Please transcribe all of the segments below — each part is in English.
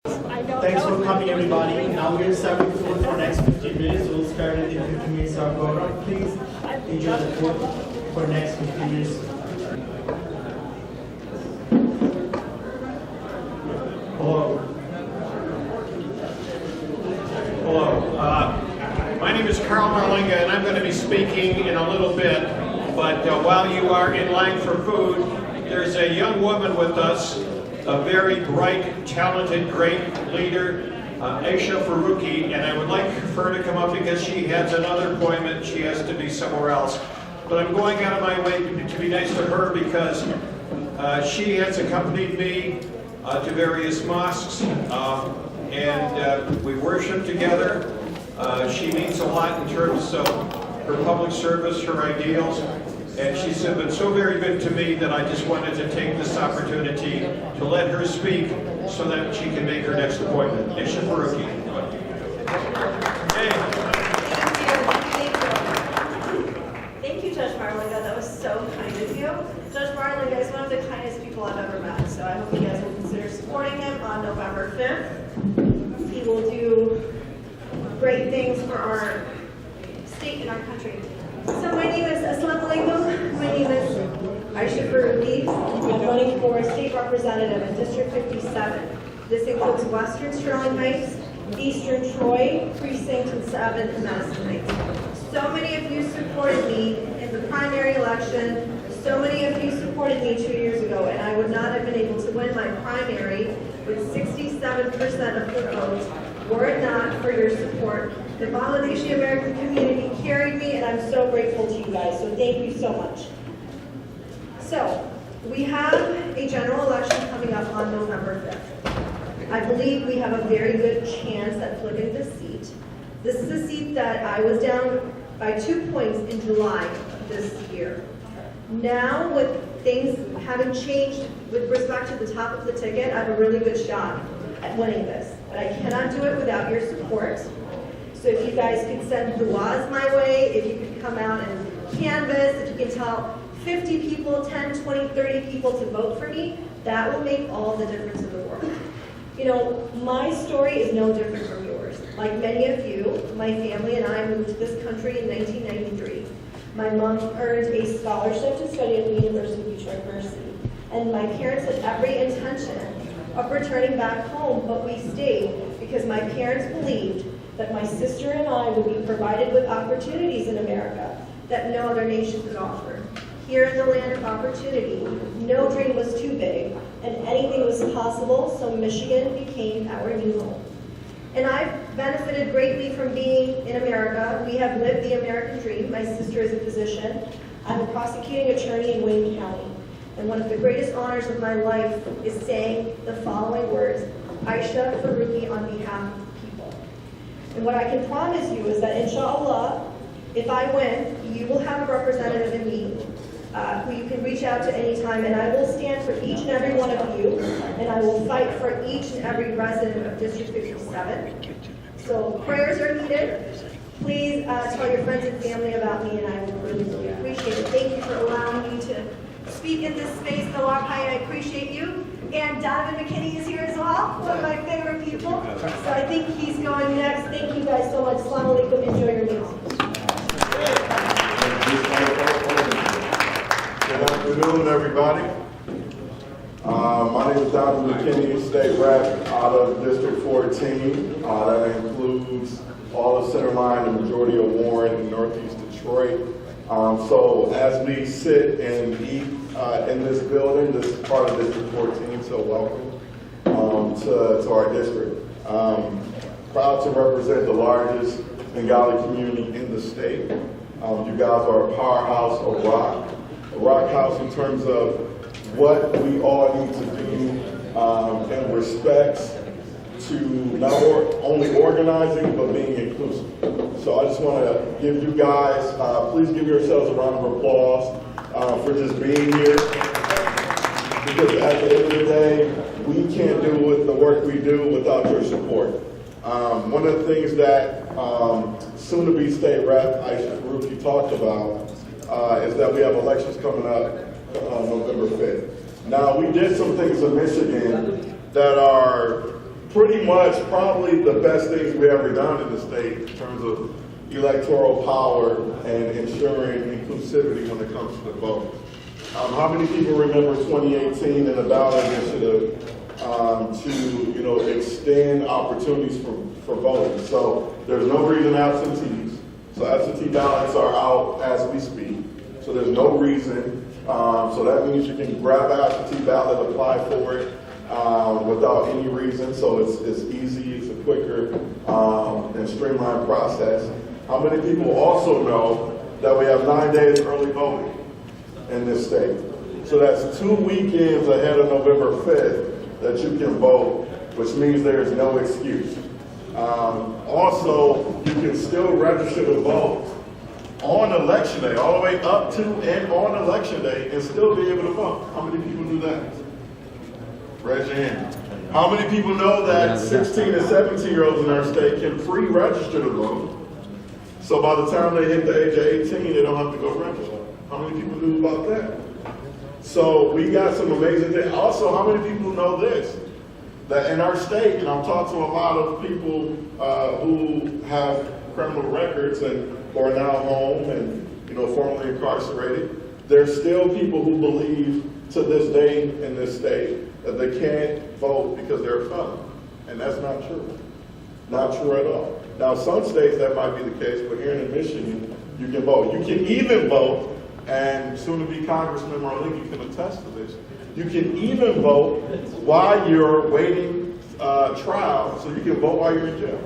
Thanks for coming, everybody. Now we're going to start with the food for the next 15 minutes. So we'll start in 15 minutes. So go around, please. Enjoy the food for the next 15 minutes. Hello. Hello. My name is Marlinga, and I'm going to be speaking in a little bit. But while you are in line for food, there's a young woman with us, a very bright, talented, great leader, Aisha Farooqi, and I would like for her to come up because she has another appointment. She has to be somewhere else. But I'm going out of my way to be nice to her because she has accompanied me to various mosques, and we worship together. She means a lot in terms of her public service, her ideals. And she's been so very good to me that I just wanted to take this opportunity to let her speak so that she can make her next appointment. Aisha Farooqi. Hey. Thank you, Judge Marlinga. That was so kind of you. Judge Marlinga is one of the kindest people I've ever met, so I hope you guys will consider supporting him on November 5th. He will do great things for our state and our country. So my name is Assalamu Alaikum. My name is Aisha Farooqi. I'm running for state representative in District 57. This includes Western Sterling Heights, Eastern Troy, Precinct 7, and Madison Heights. So many of you supported me in the primary election. So many of you supported me 2 years ago, and I would not have been able to win my primary with 67% of the vote were it not for your support. The Bangladeshi American community carried me, and I'm so grateful to you guys, so thank you so much. So, we have a general election coming up on November 5th. I believe we have a very good chance at flipping this seat. This is a seat that I was down by 2 points in July of this year. Now, with things having changed with respect to the top of the ticket, I have a really good shot at winning this. But I cannot do it without your support. So if you guys could send du'as my way, if you could come out and canvass, if you can tell 50 people, 10, 20, 30 people to vote for me, that will make all the difference in the world. You know, my story is no different from yours. Like many of you, my family and I moved to this country in 1993. My mom earned a scholarship to study at the University of Detroit Mercy. And my parents had every intention of returning back home, but we stayed because my parents believed that my sister and I would be provided with opportunities in America that no other nation could offer. Here in the land of opportunity, no dream was too big, and anything was possible, so Michigan became our new home. And I've benefited greatly from being in America. We have lived the American dream. My sister is a physician. I'm a prosecuting attorney in Wayne County. And one of the greatest honors of my life is saying the following words, Aisha Farooqi on behalf of the people. And what I can promise you is that inshallah, if I win, you will have a representative in me who you can reach out to anytime, and I will stand for each and every one of you, and I will fight for each and every resident of District 57. So prayers are needed. Please tell your friends and family about me, and I will really, really appreciate it. Thank you for allowing me to speak in this space. Nawakai, I appreciate you. And Donavan Mckinney is here as well, one of my favorite people. So I think he's going next. Thank you guys so much. Assalamu alaikum. Enjoy your meal. Good afternoon, everybody. My name is Donavan Mckinney, state rep out of District 14. That includes all of Centerline, the majority of Warren, and Northeast Detroit. So as we sit and eat in this building, this is part of District 14, so welcome to our district. Proud to represent the largest Bengali community in the state. You guys are a powerhouse, a rock house in terms of what we all need to do in respect to not only organizing, but being inclusive. So I just want to give you guys, please give yourselves a round of applause for just being here. Because at the end of the day, we can't do with the work we do without your support. One of the things that soon-to-be state rep Aisha Farooqi talked about is that we have elections coming up on November 5th. Now, we did some things in Michigan that are pretty much probably the best things we ever done in the state in terms of electoral power and ensuring inclusivity when it comes to the vote. How many people remember 2018 and the ballot initiative to extend opportunities for voting? So there's no reason absentees. So absentee ballots are out as we speak. So there's no reason. So that means you can grab an absentee ballot, apply for it without any reason. So it's easy, it's a quicker and streamlined process. How many people also know that we have 9 days early voting in this state? So that's 2 weekends ahead of November 5th that you can vote, which means there is no excuse. Also, you can still register to vote on election day, all the way up to and on election day, and still be able to vote. How many people do that? Raise your hand. How many people know that 16 and 17-year-olds in our state can pre-register to vote? So by the time they hit the age of 18, they don't have to go register. How many people knew about that? So we got some amazing things. Also, how many people know this? That in our state, and I've talked to a lot of people who have criminal records and who are now home and formerly incarcerated, there's still people who believe to this day in this state that they can't vote because they're a felon. And that's not true. Not true at all. Now, some states that might be the case, but here in Michigan, you can vote. You can even vote, and soon-to-be Congressman Marlinga can attest to this. You can even vote while you're waiting trial, so you can vote while you're in jail.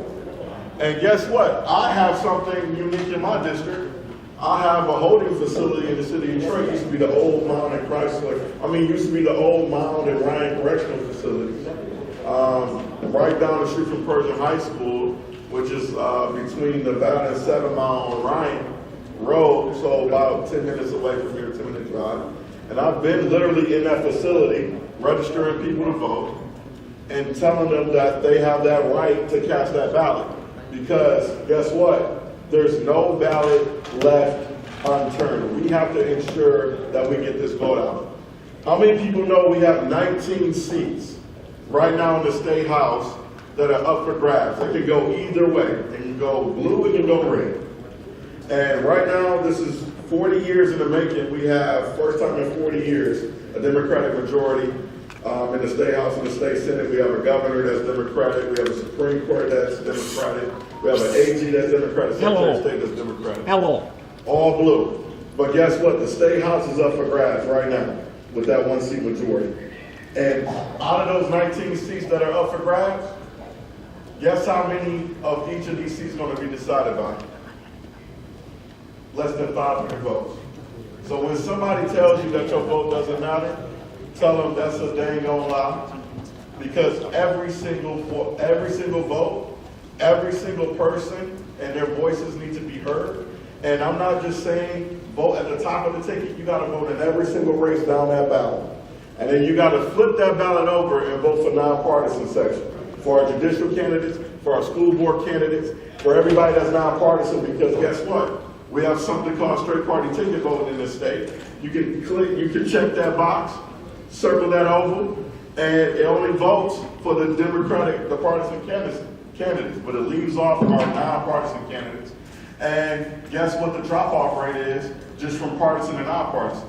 And guess what? I have something unique in my district. I have a holding facility in the city of Detroit. It used to be the old Mound and used to be the old Mound and Ryan Correctional Facility. Right down the street from Persian High School, which is between Nevada and 7 Mile on Ryan Road, so about 10 minutes away from here, 10-minute drive. And I've been literally in that facility registering people to vote and telling them that they have that right to cast that ballot. Because guess what? There's no ballot left unturned. We have to ensure that we get this vote out. How many people know we have 19 seats right now in the State House that are up for grabs? They can go either way. They can go blue, it can go red. And right now, this is 40 years in the making. We have, first time in 40 years, a Democratic majority in the State House and the State Senate. We have a governor that's Democratic. We have a Supreme Court that's Democratic. We have an AG that's Democratic. Secretary of State that's Democratic. Hello. All blue. But guess what? The State House is up for grabs right now with that 1-seat majority. And out of those 19 seats that are up for grabs, guess how many of each of these seats are going to be decided by? Less than 500 votes. So when somebody tells you that your vote doesn't matter, tell them that's a dang old lie. Because every single vote, every single person, and their voices need to be heard. And I'm not just saying vote at the top of the ticket. You got to vote in every single race down that ballot. And then you got to flip that ballot over and vote for nonpartisan section. For our judicial candidates, for our school board candidates, for everybody that's nonpartisan, because guess what? We have something called straight party ticket voting in this state. You can click, you can check that box, circle that oval, and it only votes for the Democratic, the partisan candidates, but it leaves off our nonpartisan candidates. And guess what the drop-off rate is just from partisan and nonpartisan?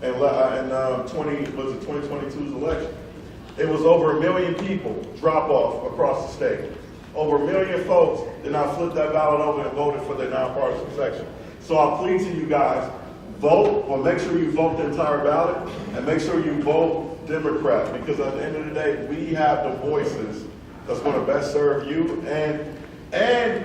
And 2022's election. It was over 1 million people drop off across the state. Over 1 million folks did not flip that ballot over and voted for their nonpartisan section. So I plead to you guys, vote, or make sure you vote the entire ballot, and make sure you vote Democrat, because at the end of the day, we have the voices that's going to best serve you, and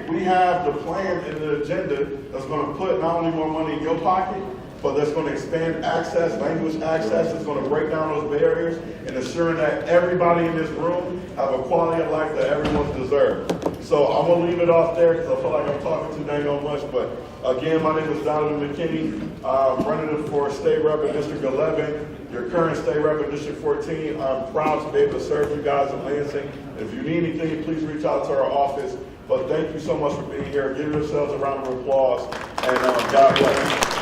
we have the plan and the agenda that's going to put not only more money in your pocket, but that's going to expand access, language access. It's going to break down those barriers and ensuring that everybody in this room have a quality of life that everyone deserves. So I'm going to leave it off there because I feel like I'm talking too dang on much. But again, my name is Donavan Mckinney. I'm running for state rep in District 11, your current state rep in District 14. I'm proud to be able to serve you guys in Lansing. If you need anything, please reach out to our office. But thank you so much for being here. Give yourselves a round of applause, and God bless.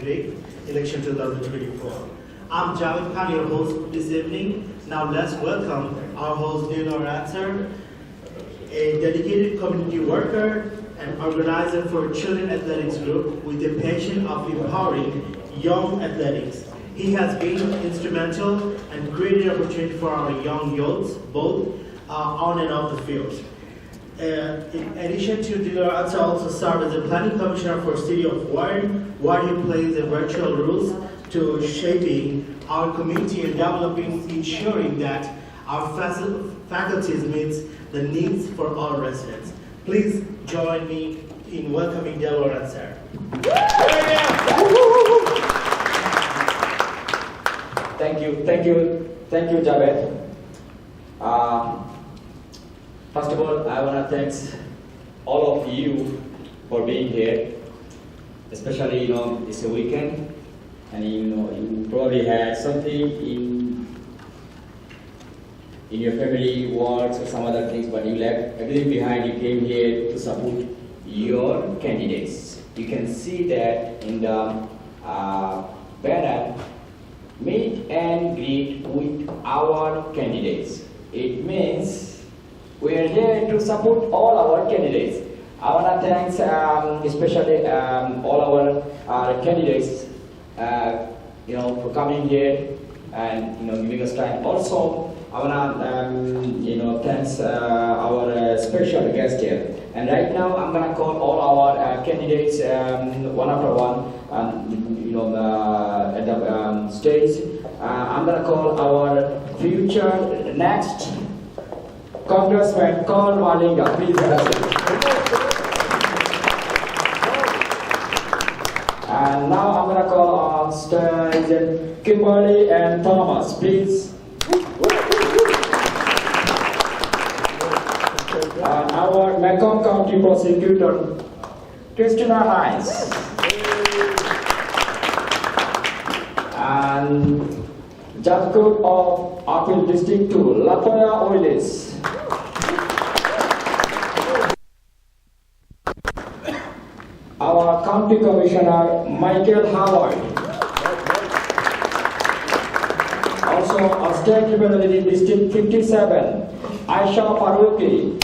District, Election 2024. I'm Javed Khan, your host this evening. Now let's welcome our host, Delor Ratzer, a dedicated community worker and organizer for Children Athletics Group with the passion of empowering young athletics. He has been instrumental and created opportunity for our young youths, both on and off the field. In addition to Delor Ratzer also served as a planning commissioner for City of Warren, where he plays a virtual roles to shaping our community and developing, ensuring that our faculties meets the needs for all residents. Please join me in welcoming Delor Ratzer. Thank you, Javed. First of all, I want to thank all of you for being here, especially it's a weekend, and you probably had something in your family, works or some other things, but you left everything behind. You came here to support your candidates. You can see that in the banner. Meet and greet with our candidates. It means we are here to support all our candidates. I want to thank especially all our candidates, for coming here and giving us time. Also, I want to thanks our special guest here. And right now, I'm gonna call all our candidates one after one. At the stage, I'm gonna call our future next Congressman Marlinga. Please have a seat. And now I'm gonna call on stage Kimberly and Thomas. Please. And our Macomb County Prosecutor Christina Hines. And Judge Court of Appeal District 2, Latoya Willis. Our County Commissioner, Michael Howard. Also, our State Representative District 57, Aisha Farooqi.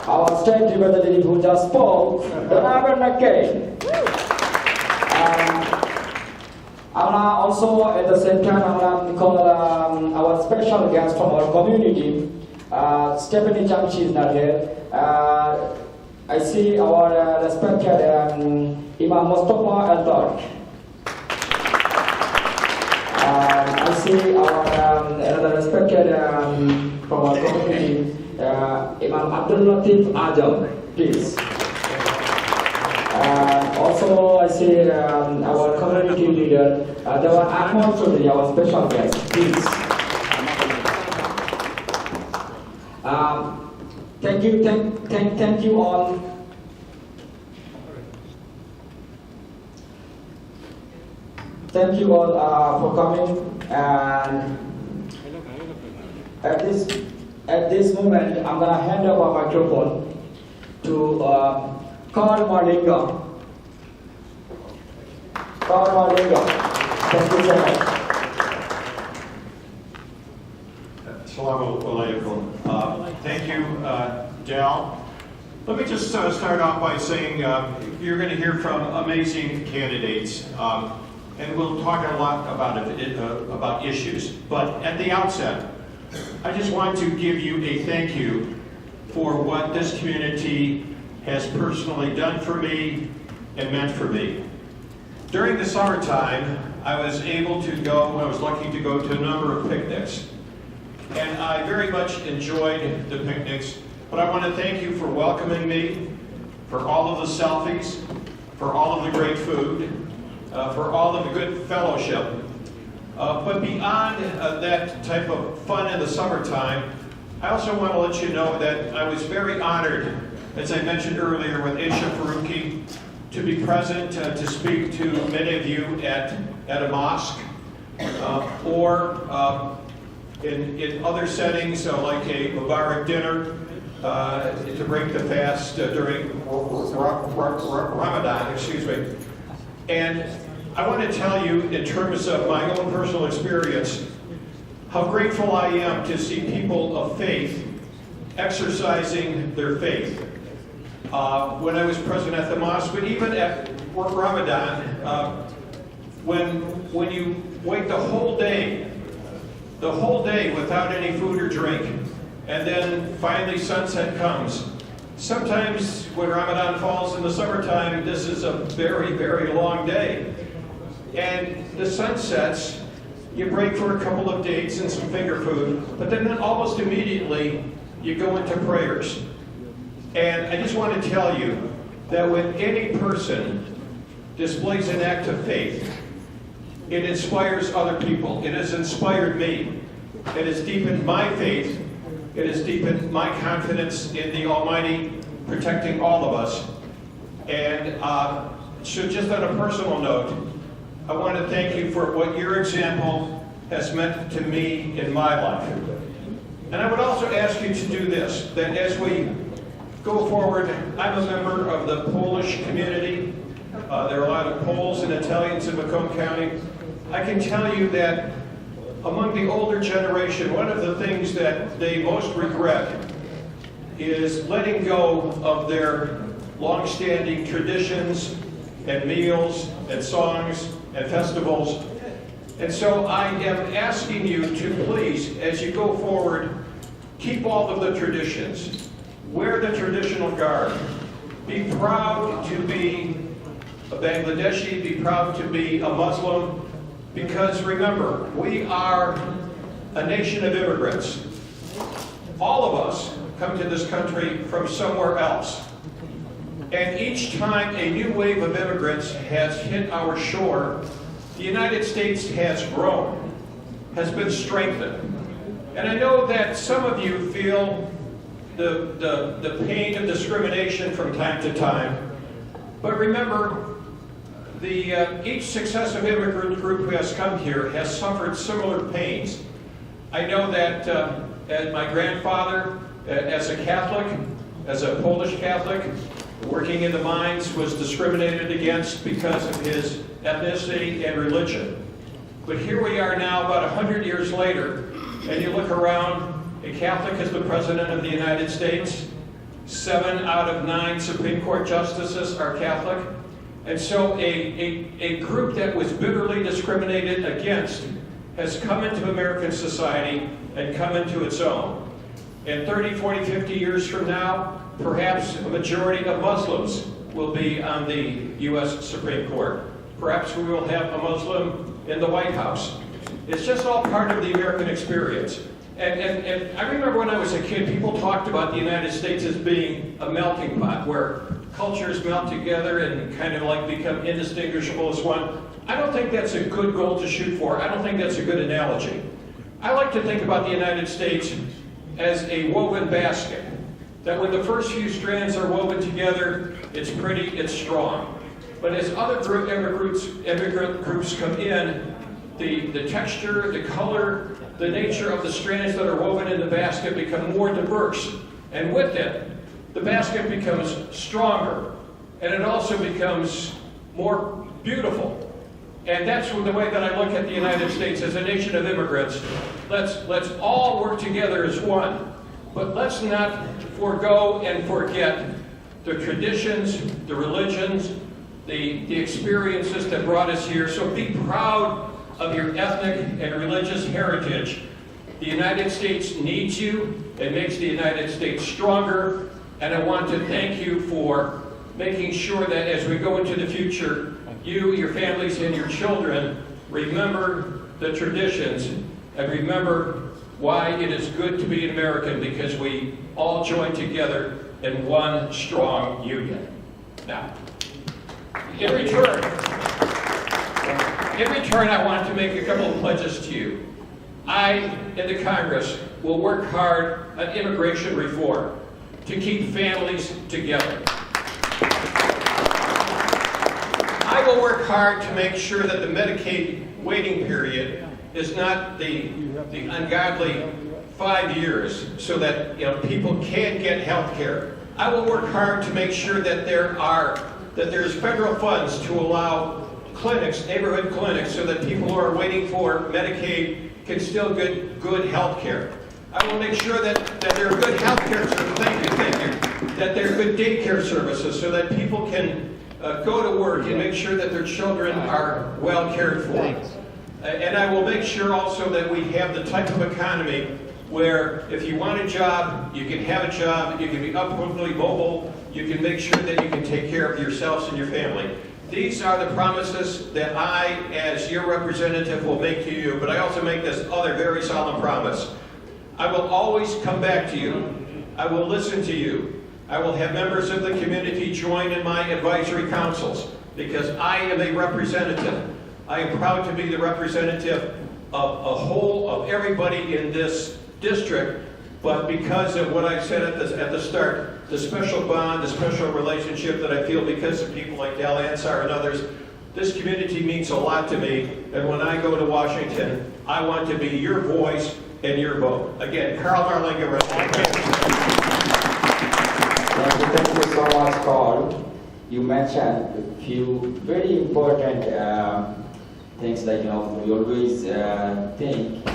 Our State Representative who just spoke, Donavan Mckinney. Also, at the same time, I'm going to call our special guest from our community, Stephanie Chang. She is not here. I see our respected Imam Mustafa Eldar. I see our another respected from our community, Imam Abdul Latif Ajam. Please. Also, I see our community leader, Dewan Akmal Chaudhary, our special guest. Please. Thank you all. Thank you all for coming. And at this moment, I'm gonna hand over my microphone to Marlinga. Marlinga. Thank you so much. Assalamu alaikum. Thank you, Dal. Let me just start off by saying you're going to hear from amazing candidates, and we'll talk a lot about issues. But at the outset, I just want to give you a thank you for what this community has personally done for me and meant for me. During the summertime, I was lucky to go to a number of picnics. And I very much enjoyed the picnics, but I want to thank you for welcoming me, for all of the selfies, for all of the great food, for all of the good fellowship. But beyond that type of fun in the summertime, I also want to let you know that I was very honored, as I mentioned earlier, with Aisha Farooqi, to be present to speak to many of you at a mosque or in other settings like a Mubarak dinner to break the fast during Ramadan, excuse me. And I want to tell you, in terms of my own personal experience, how grateful I am to see people of faith exercising their faith. When I was present at the mosque, but even at Ramadan, when you wait the whole day without any food or drink, and then finally sunset comes. Sometimes when Ramadan falls in the summertime, this is a very, very long day. And the sun sets, you break for a couple of dates and some finger food, but then almost immediately you go into prayers. And I just want to tell you that when any person displays an act of faith, it inspires other people. It has inspired me. It has deepened my faith. It has deepened my confidence in the Almighty protecting all of us. And so just on a personal note, I want to thank you for what your example has meant to me in my life. And I would also ask you to do this, that as we go forward, I'm a member of the Polish community. There are a lot of Poles and Italians in Macomb County. I can tell you that among the older generation, one of the things that they most regret is letting go of their long-standing traditions and meals and songs and festivals. And so I am asking you to please, as you go forward, keep all of the traditions. Wear the traditional garb. Be proud to be a Bangladeshi, be proud to be a Muslim, because remember, we are a nation of immigrants. All of us come to this country from somewhere else. And each time a new wave of immigrants has hit our shore, the United States has grown, has been strengthened. And I know that some of you feel the pain of discrimination from time to time. But remember, each successive immigrant group who has come here has suffered similar pains. I know that my grandfather, as a Catholic, as a Polish Catholic, working in the mines, was discriminated against because of his ethnicity and religion. But here we are now, about 100 years later, and you look around, a Catholic is the President of the United States. 7 out of 9 Supreme Court justices are Catholic. And so a group that was bitterly discriminated against has come into American society and come into its own. And 30, 40, 50 years from now, perhaps a majority of Muslims will be on the U.S. Supreme Court. Perhaps we will have a Muslim in the White House. It's just all part of the American experience. And I remember when I was a kid, people talked about the United States as being a melting pot where cultures melt together and kind of like become indistinguishable as one. I don't think that's a good goal to shoot for. I don't think that's a good analogy. I like to think about the United States as a woven basket, that when the first few strands are woven together, it's pretty, it's strong. But as other immigrant groups come in, the texture, the color, the nature of the strands that are woven in the basket become more diverse. And with it, the basket becomes stronger, and it also becomes more beautiful. And that's the way that I look at the United States as a nation of immigrants. Let's all work together as one, but let's not forego and forget the traditions, the religions, the experiences that brought us here. So be proud of your ethnic and religious heritage. The United States needs you. It makes the United States stronger. And I want to thank you for making sure that as we go into the future, you, your families, and your children remember the traditions and remember why it is good to be an American, because we all join together in one strong union. Now, in return, I want to make a couple of pledges to you. I, in the Congress, will work hard on immigration reform to keep families together. I will work hard to make sure that the Medicaid waiting period is not the ungodly 5 years so that people can get health care. I will work hard to make sure that there's federal funds to allow clinics, neighborhood clinics, so that people who are waiting for Medicaid can still get good health care. I will make sure that there are good health care services, thank you, that there are good daycare services so that people can go to work and make sure that their children are well cared for. And I will make sure also that we have the type of economy where if you want a job, you can have a job, you can be upwardly mobile, you can make sure that you can take care of yourselves and your family. These are the promises that I, as your representative, will make to you, but I also make this other very solemn promise. I will always come back to you. I will listen to you. I will have members of the community join in my advisory councils because I am a representative. I am proud to be the representative of everybody in this district, but because of what I said at the start, the special bond, the special relationship that I feel because of people like Dal Ansar and others, this community means a lot to me, and when I go to Washington, I want to be your voice and your vote. Again, Carl Marlinga. Thank you so much, Carl. You mentioned a few very important things like, we always think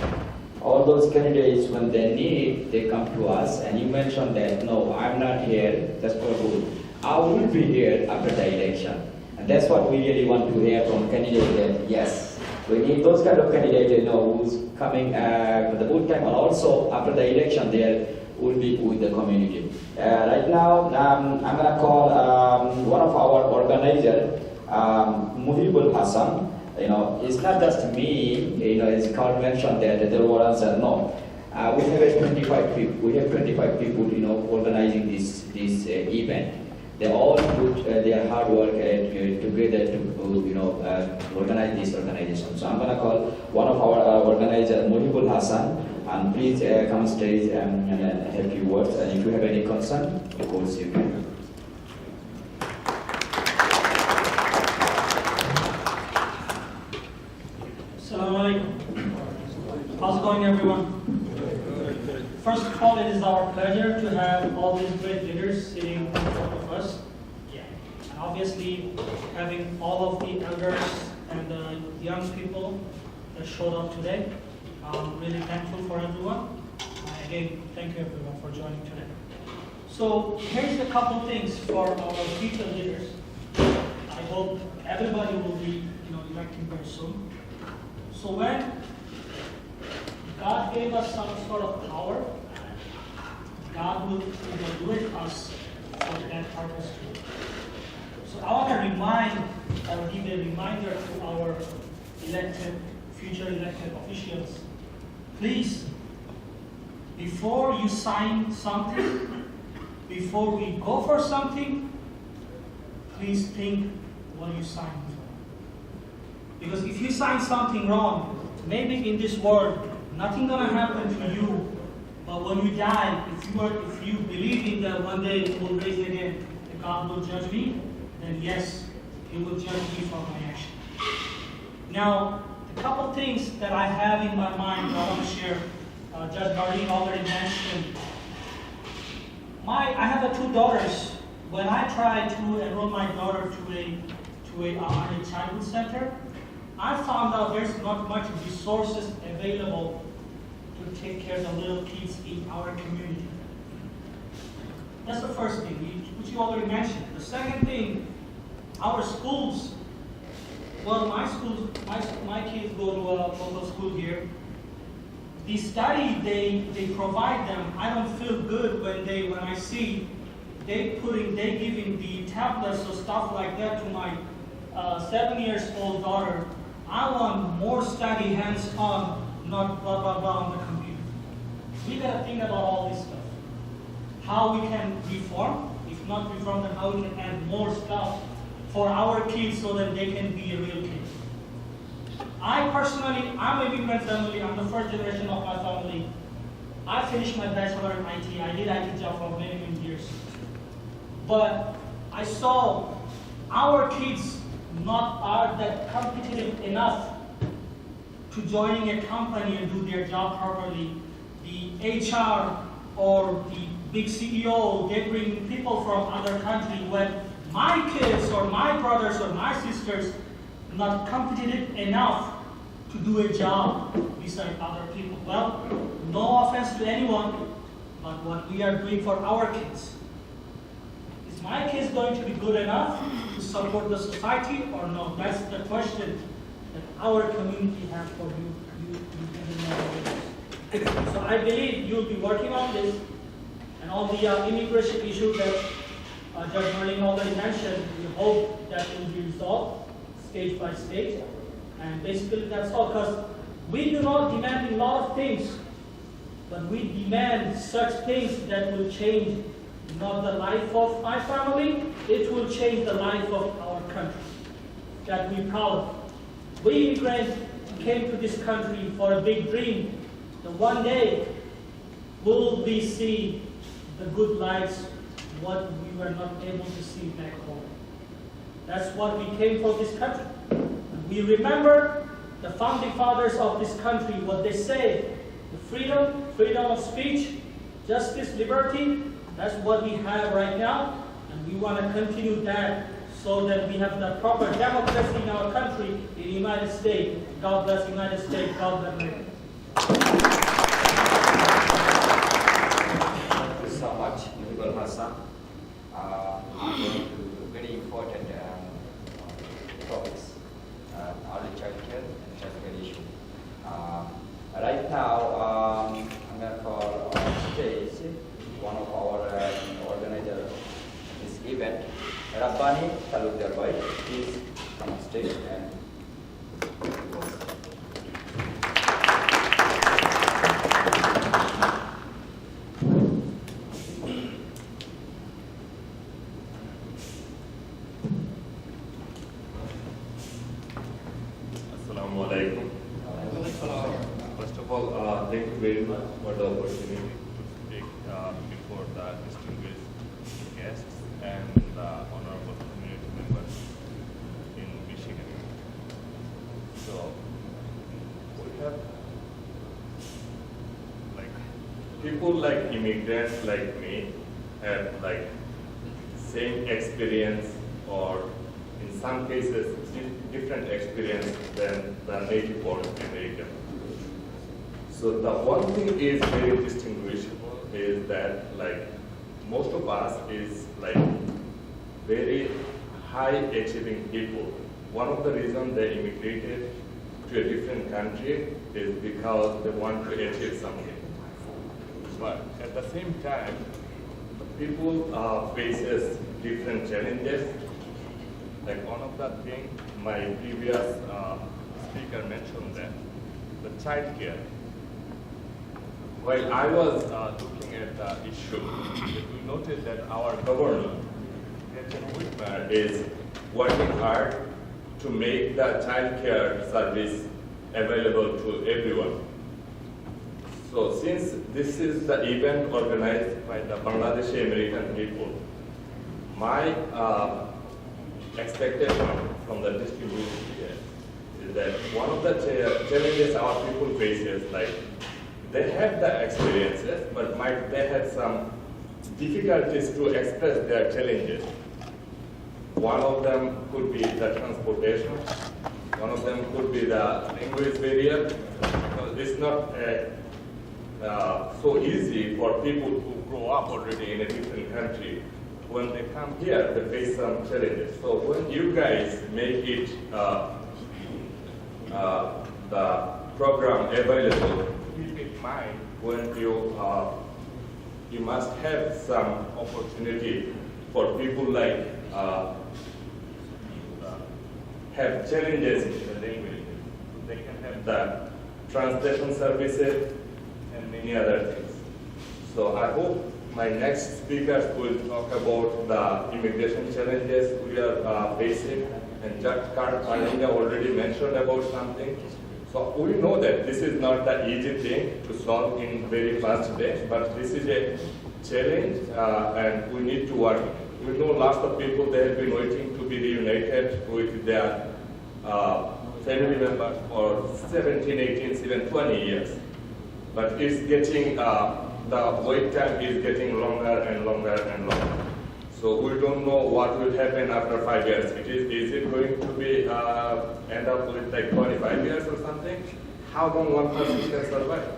all those candidates, when they need, they come to us, and you mentioned that, no, I'm not here just for good. I will be here after the election. And that's what we really want to hear from candidates, that yes, we need those kind of candidates, who's coming for the good time, and also after the election, they will be with the community. Right now, I'm going to call one of our organizers, Muhibul Hassan. It's not just me, as Carl mentioned that there were answers. No. We have 25 people. We have 25 people, organizing this event. They all put their hard work together to organize this organization. So I'm going to call one of our organizers, Muhibul Hassan, and please come on stage and have a few words. And if you have any concern, of course you can. How's it going, everyone? First of all, it is our pleasure to have all these great leaders sitting in front of us. And obviously, having all of the elders and the young people that showed up today. I'm really thankful for everyone. Again, thank you everyone for joining today. So here's a couple things for our future leaders. I hope everybody will be elected very soon. So when God gave us some sort of power, God will do it us for that purpose too. So I want to give a reminder to our future elected officials. Please, before you sign something, before we go for something, please think what you signed for. Because if you sign something wrong, maybe in this world, nothing gonna happen to you. But when you die, if you believe in that one day you will raise again, and God will judge me, then yes, He will judge me for my action. Now, a couple things that I have in my mind that I want to share. Judge Marlene already mentioned. I have 2 daughters. When I tried to enroll my daughter to a childhood center, I found out there's not much resources available to take care of the little kids in our community. That's the first thing, which you already mentioned. The second thing, our schools. Well, my kids go to a local school here. The study they provide them, I don't feel good when I see they giving the tablets or stuff like that to my 7-year-old daughter. I want more study hands-on, not blah blah blah on the computer. We gotta think about all this stuff. How we can reform, if not reform, then how we can add more stuff for our kids so that they can be a real kid. I personally, I'm a immigrant family. I'm the first generation of my family. I finished my bachelor in IT. I did IT job for many, many years. But I saw our kids not are that competitive enough to joining a company and do their job properly. the HR or the big CEO, they bring people from other country when my kids or my brothers or my sisters not competent enough to do a job beside other people. Well, no offense to anyone, but what we are doing for our kids. Is my kids going to be good enough to support the society or no? That's the question that our community has for you. So I believe you'll be working on this and all the immigration issues that Judge Merrelli already mentioned. We hope that it will be resolved stage by stage. And basically that's all, because we do not demand a lot of things, but we demand such things that will change not the life of my family, it will change the life of our country. That we're proud of. We immigrants came to this country for a big dream. That one day will we see the good lives, what we were not able to see back home. That's what we came for this country. We remember the founding fathers of this country, what they say, the freedom of speech, justice, liberty, that's what we have right now, and we want to continue that so that we have the proper democracy in our country, in the United States. God bless the United States, God bless America. Thank you so much, Honorable Hassan. Very important topics, early childcare and healthcare issue. Right now, I'm going for stage one of our organizers this event, Rabbani Talukdar Bhai. Please come on stage and First of all, thank you very much for the opportunity to speak before the distinguished guests and the honorable community members in Michigan. So, we have people like immigrants like me have same experience or in some cases different experience than the native born American. So the one thing is very distinguishable is that most of us is very high achieving people. One of the reasons they immigrated to a different country is because they want to achieve something. But at the same time, people faces different challenges. One of the things my previous speaker mentioned that the child care. While I was looking at the issue, we noted that our governor, Whitmer, is working hard to make the child care service available to everyone. So since this is the event organized by the Bangladeshi American people, my expectation from the distribution here is that one of the challenges our people faces, they have the experiences, but they have some difficulties to express their challenges. One of them could be the transportation. One of them could be the language barrier. Because it's not so easy for people who grow up already in a different country. When they come here, they face some challenges. So when you guys make it the program available, keep in mind when you must have some opportunity for people have challenges in the language. They can have the translation services and many other things. So I hope my next speakers will talk about the immigration challenges we are facing, and Judge Marlinga already mentioned about something. So we know that this is not the easy thing to solve in very fast day, but this is a challenge and we need to work. We know lots of people, they have been waiting to be reunited with their family members for 17, 18, even 20 years. but it's getting, the wait time is getting longer and longer and longer. So we don't know what will happen after 5 years. Is it going to be end up with like 25 years or something? How long one person can survive?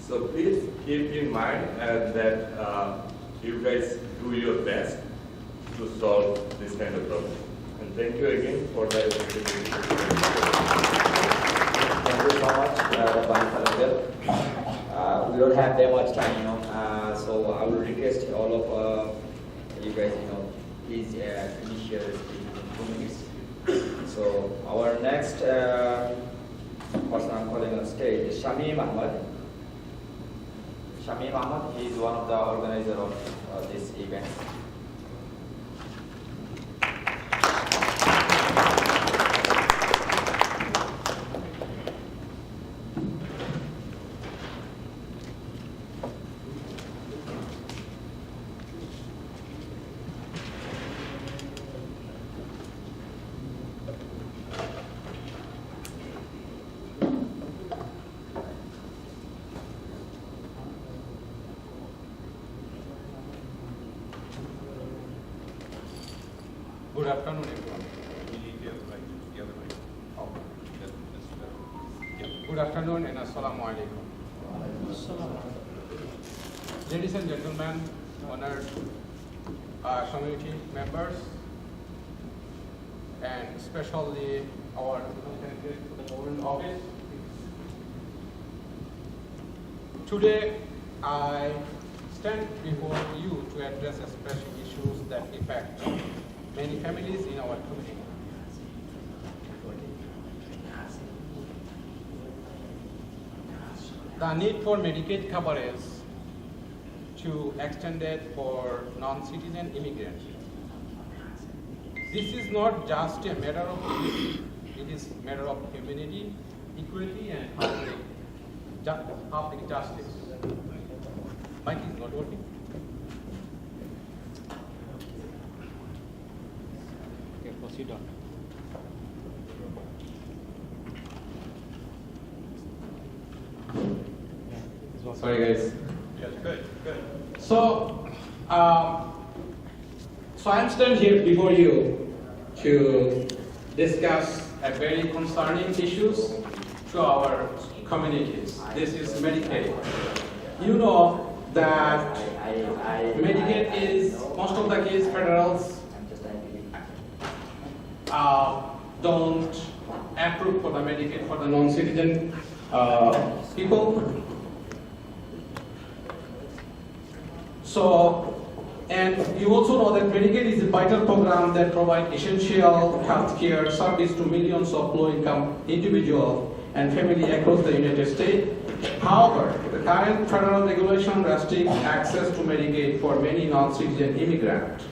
So please keep in mind that you guys do your best to solve this kind of problem. And thank you again for the opportunity. Thank you so much, Khalil. We don't have that much time, so I will request all of you guys, please initiate speaking in 2 minutes. So our next person I'm calling on stage is Shamim Ahmad. Shamim Ahmad, he is one of the organizers of this event. Good afternoon, everyone. The other way. Oh, that's better. Yeah. Good afternoon and assalamu alaikum. Ladies and gentlemen, honored community members, and especially our candidate for the government office. Today, I stand before you to address special issues that affect many families in our community. The need for Medicaid coverage to extend it for non-citizen immigrants. This is not just a matter of policy, it is a matter of humanity, equality, and public justice. Mic is not working. Okay, proceed on. Sorry, guys. Yes, good. So I'm standing here before you to discuss a very concerning issues to our communities. This is Medicaid. You know that Medicaid is, most of the case, federals don't approve for the Medicaid for the non-citizen people. So, and you also know that Medicaid is a vital program that provides essential health care service to millions of low-income individuals and families across the United States. However, the current federal regulation restricts access to Medicaid for many non-citizen immigrants.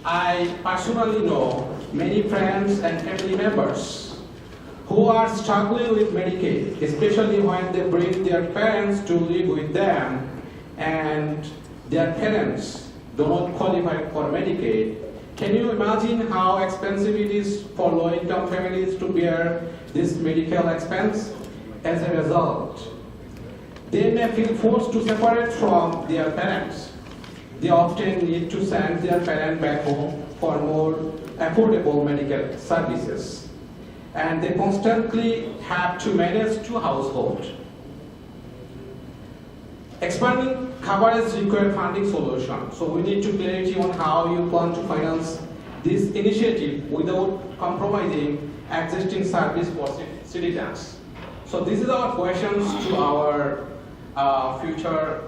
I personally know many friends and family members who are struggling with Medicaid, especially when they bring their parents to live with them and their parents do not qualify for Medicaid. Can you imagine how expensive it is for low-income families to bear this medical expense? As a result, they may feel forced to separate from their parents. They often need to send their parents back home for more affordable medical services. And they constantly have to manage two households. Expanding coverage requires funding solution. So we need to clarity on how you plan to finance this initiative without compromising existing service for citizens. So this is our questions to our future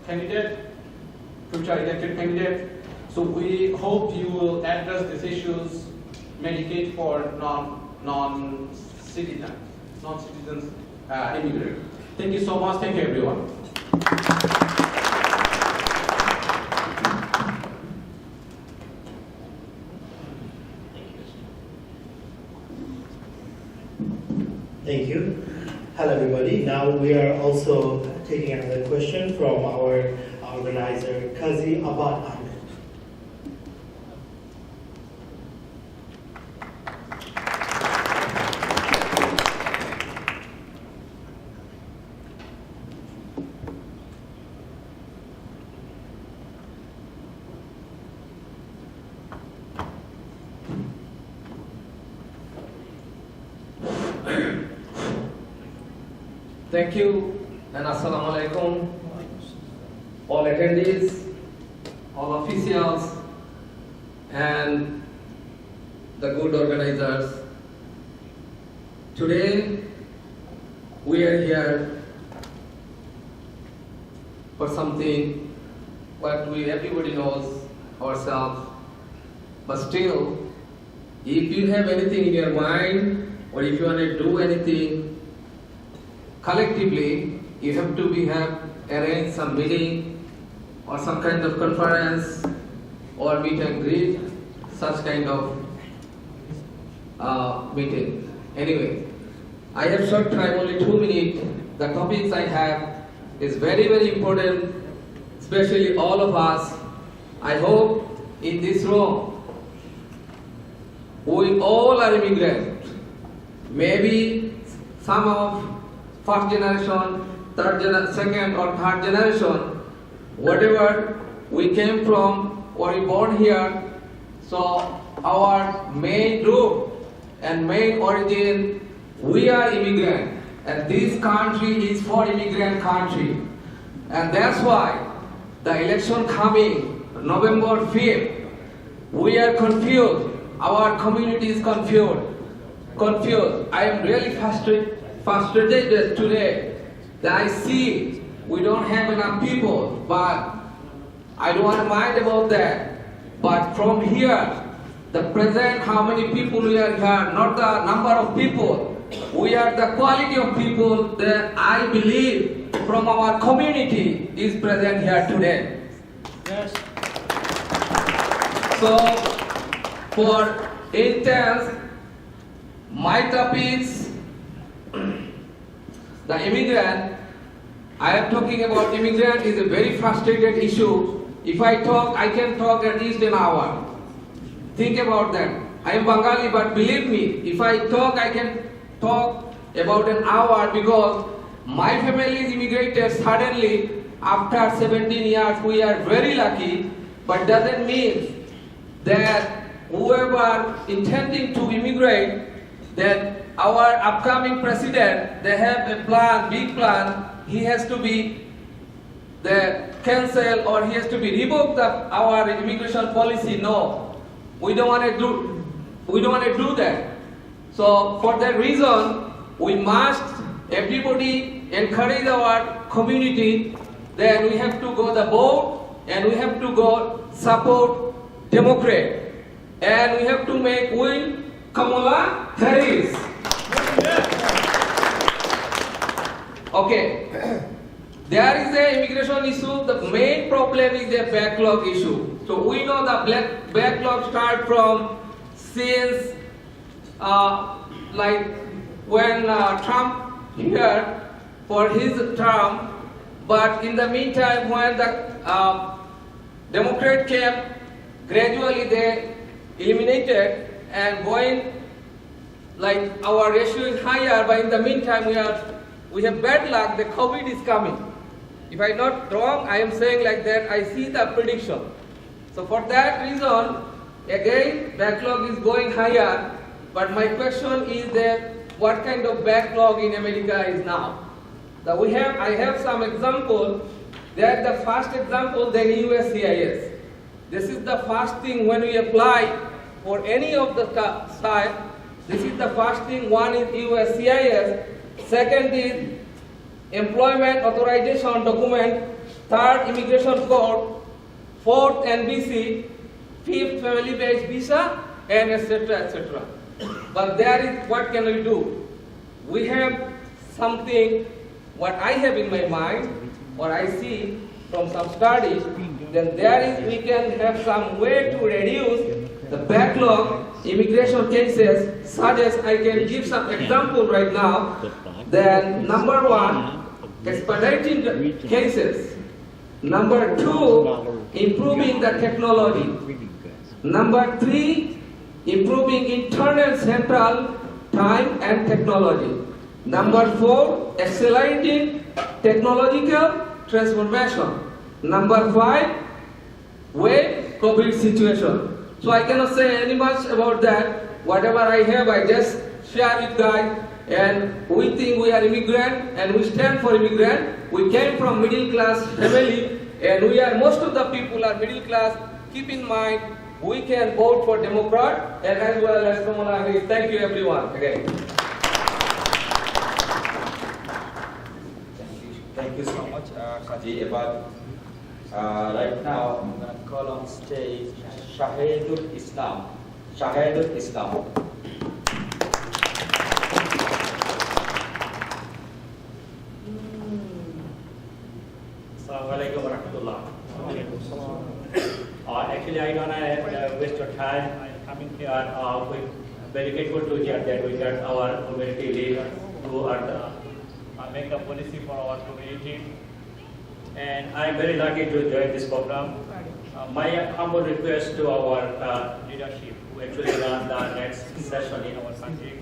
elected candidate. So we hope you will address these issues, Medicaid for non-citizens immigrants. Thank you so much. Thank you, everyone. Thank you. Hello, everybody. Now we are also taking another question from our organizer, Kazi Abad Ahmed. Thank you and assalamu alaikum, all attendees, all officials, and the good organizers. Today, we are here for something what everybody knows ourselves, but still, if you have anything in your mind or if you want to do anything collectively, you have to have arrange some meeting or some kind of conference or meet and greet, such kind of meeting. Anyway, I have short time, only 2 minutes. The topics I have is very, very important, especially all of us. I hope in this room, we all are immigrants. Maybe some of first generation, second or third generation, whatever we came from or we born here. So our main root and main origin, we are immigrant, and this country is for immigrant country, and that's why the election coming November 5th, we are confused. Our community is confused. I am really frustrated today that I see we don't have enough people, but I don't want to mind about that. But from here, the present, how many people we are here, not the number of people, we are the quality of people that I believe from our community is present here today. Yes. So, for instance, my topics, the immigrant, I am talking about immigrant is a very frustrated issue. If I talk, I can talk at least an hour. Think about that. I am Bengali, but believe me, if I talk, I can talk about an hour because my family is immigrated suddenly after 17 years. We are very lucky, but doesn't mean that whoever intending to immigrate, that our upcoming president, they have a plan, big plan, he has to be cancel or he has to be revoked our immigration policy. No, we don't want to do that. So for that reason, we must everybody encourage our community. Then we have to go the vote and we have to go support Democrat. And we have to make win Kamala Harris. Okay. There is the immigration issue. The main problem is the backlog issue. So we know the backlog start from since like when Trump here for his term. But in the meantime, when the Democrat came, gradually they eliminated and going like our ratio is higher. But in the meantime, we have bad luck. The COVID is coming. If I'm not wrong, I am saying like that. I see the prediction. So for that reason, again, backlog is going higher. But my question is that what kind of backlog in America is now? I have some example. That the first example, then USCIS. This is the first thing when we apply for any of the site. This is the first thing. One is USCIS. Second is employment authorization document. Third, immigration code. Fourth, NBC. Fifth, family-based visa, and etc. etc. But there is, what can we do? We have something, what I have in my mind, what I see from some studies, then there is, we can have some way to reduce the backlog immigration cases, such as I can give some example right now. Then number one, expediting the cases. Number two, improving the technology. Number three, improving internal central time and technology. Number four, accelerating technological transformation. Number five, wave COVID situation. So I cannot say any much about that. Whatever I have, I just share with guys. and we think we are immigrant and we stand for immigrant. We came from middle class family and most of the people are middle class. Keep in mind, we can vote for Democrat and as well as Kamala Harris. Thank you everyone again. Thank you so much, Kaji. But right now, I'm going to call on stage Shahidul Islam. Shahidul Islam. Assalamualaikum warahmatullah. Actually, I don't want to waste your time. I'm coming here. We're very grateful to hear that we got our community leader who are make a policy for our community. And I'm very lucky to join this program. My humble request to our leadership who actually run the next session in our country.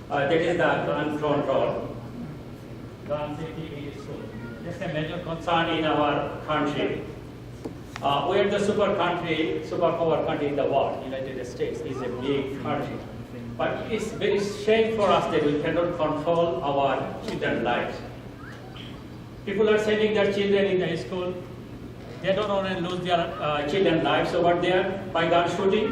That is the gun control. Gun safety is just a major concern in our country. We are the superpower country in the world. United States is a big country. But it's very shame for us that we cannot control our children's lives. People are sending their children in the school. They don't want to lose their children's lives over there by gun shooting.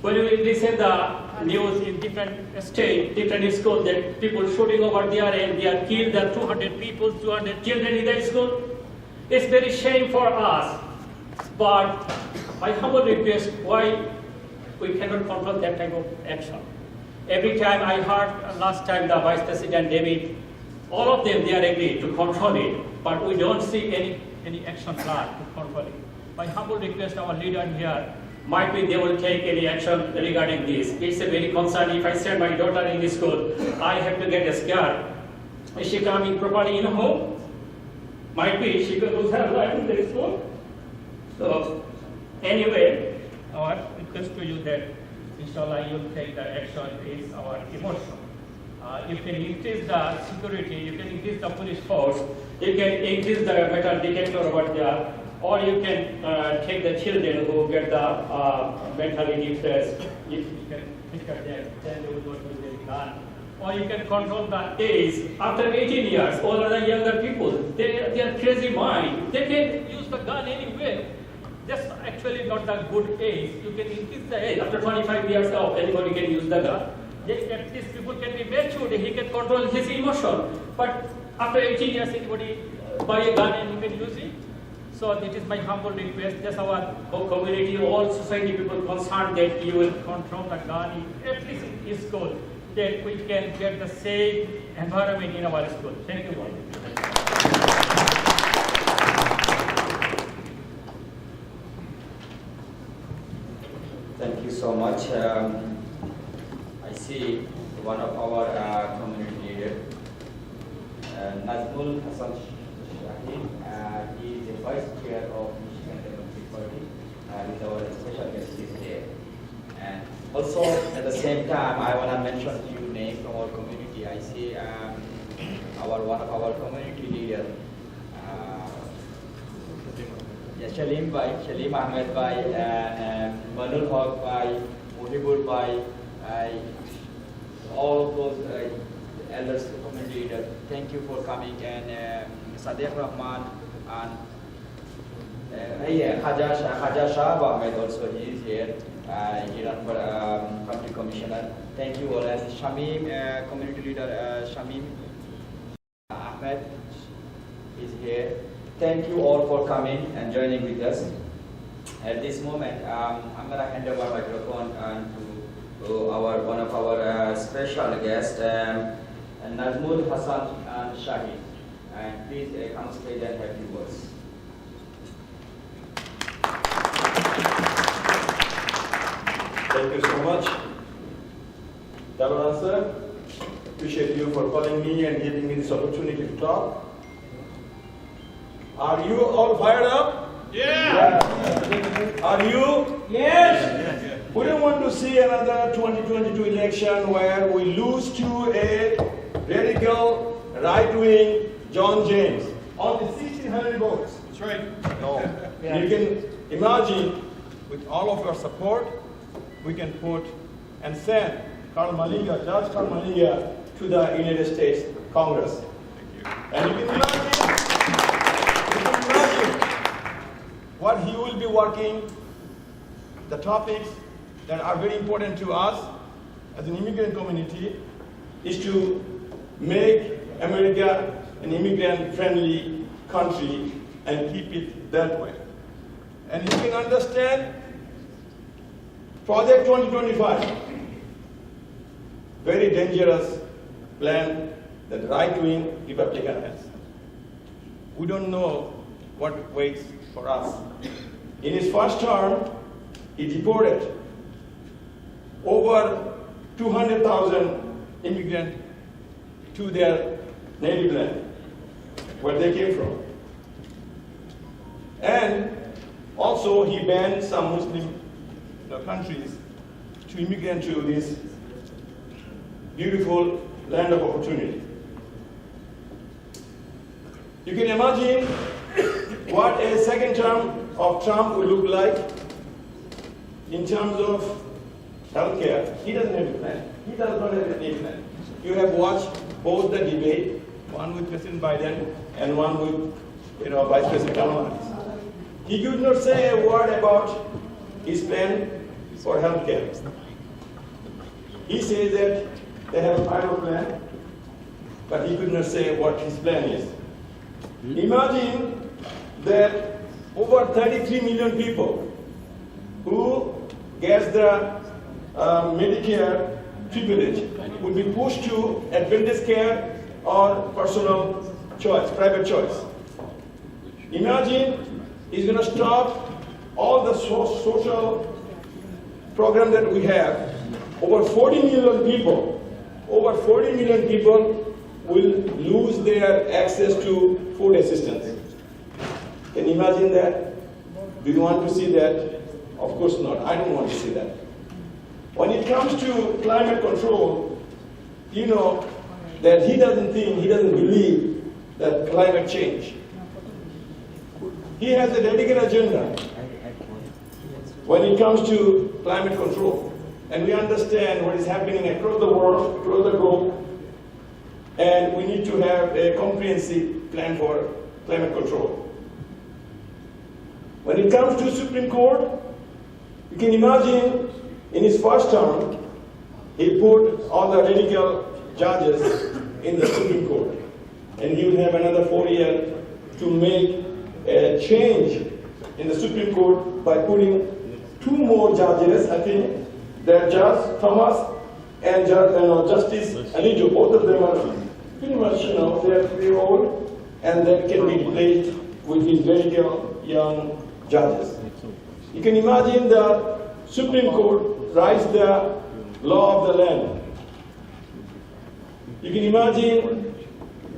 When we listen the news in different states, different schools, that people shooting over there and they are killed, there are 200 people, 200 children in the school. It's very shame for us. But my humble request, why we cannot control that type of action. Every time I heard last time the Vice President David, all of them they are agreed to control it, but we don't see any action plan to control it. My humble request, our leader here, might be they will take any action regarding this. It's a very concern. If I send my daughter in the school, I have to get scared. Is she coming properly in home? Might be she could lose her life in the school. So anyway, our request to you that inshallah you'll take the action is our emotion. You can increase the security, you can increase the police force, you can increase the metal detector over there, or you can take the children who get the mentally depressed, you can trigger them, then they will not use their gun. Or you can control the age. After 18 years, all other younger people, they are crazy mind. They can use the gun anywhere. That's actually not the good age. You can increase the age. After 25 years old, anybody can use the gun. At least people can be matured. He can control his emotion. But after 18 years, anybody buy a gun and he can use it. So this is my humble request. That's our whole community, all society people concerned that you will control the gun, at least in school, that we can get the safe environment in our school. Thank you. Thank you so much. I see one of our community leaders, Nazmul Hassan Shahid. He is the vice chair of Michigan Democratic Party. With our special guest here. And also at the same time, I want to mention a few names from our community. I see one of our community leaders. Shalim Ahmed Bhai, Manul Haq Bhai, Mohibur Bhai, all of those elders, community leaders. Thank you for coming, and Sadiq Rahman and Khaja Shah Ahmed also, he is here. He ran for country commissioner. Thank you all. And Shamim, community leader Shamim Ahmed is here. Thank you all for coming and joining with us. At this moment, I'm going to hand over the microphone to one of our special guests, Nazmul Hassan Shahid. And please come stage and have few words. Thank you so much. Donavan sir, appreciate you for calling me and giving me this opportunity to talk. Are you all fired up? Yeah! Are you? Yes! We don't want to see another 2022 election where we lose to a radical right-wing John James. Only 1,600 votes. That's right. No. You can imagine, with all of your support, we can put and send Judge Karl Marlinga to the United States Congress. And you can imagine what he will be working, the topics that are very important to us as an immigrant community is to make America an immigrant-friendly country and keep it that way. And you can understand Project 2025, very dangerous plan that right-wing Republican has. We don't know what waits for us. In his first term, he deported over 200,000 immigrants to their native land, where they came from. And also he banned some Muslim countries to immigrate to this beautiful land of opportunity. You can imagine what a second term of Trump will look like in terms of healthcare. He doesn't have a plan. He does not have a plan. You have watched both the debate, one with President Biden and one with Vice President Kamala. He could not say a word about his plan for healthcare. He says that they have a pilot plan, but he could not say what his plan is. Imagine that over 33 million people who gets the Medicare privilege will be pushed to advantage care or personal choice, private choice. Imagine he's going to stop all the social program that we have. Over 40 million people will lose their access to food assistance. Can you imagine that? Do you want to see that? Of course not. I don't want to see that. When it comes to climate control, you know that he doesn't believe that climate change. He has a dedicated agenda when it comes to climate control. And we understand what is happening across the world, across the globe, and we need to have a comprehensive plan for climate control. When it comes to Supreme Court, you can imagine in his first term, he put all the radical judges in the Supreme Court. And he will have another 4 years to make a change in the Supreme Court by putting 2 more judges, I think. They're Judge Thomas and Justice Alito. Both of them are pretty much, they're pretty old, and that can be replaced with these radical young judges. You can imagine the Supreme Court writes the law of the land. You can imagine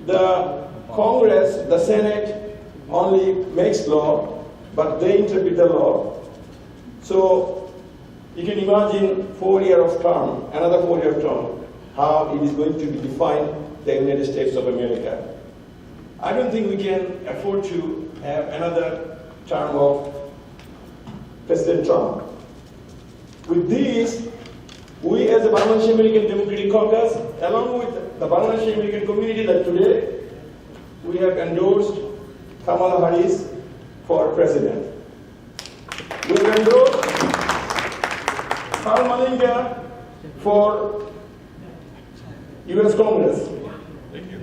the Congress, the Senate only makes law, but they interpret the law. So you can imagine 4 years of term, another 4 year term, how it is going to be defined the United States of America. I don't think we can afford to have another term of President Trump. With this, we as the Bangladeshi American Democratic Caucus, along with the Bangladeshi American community, that today we have endorsed Kamala Harris for president. We have endorsed Marlinga for U.S. Congress. Thank you.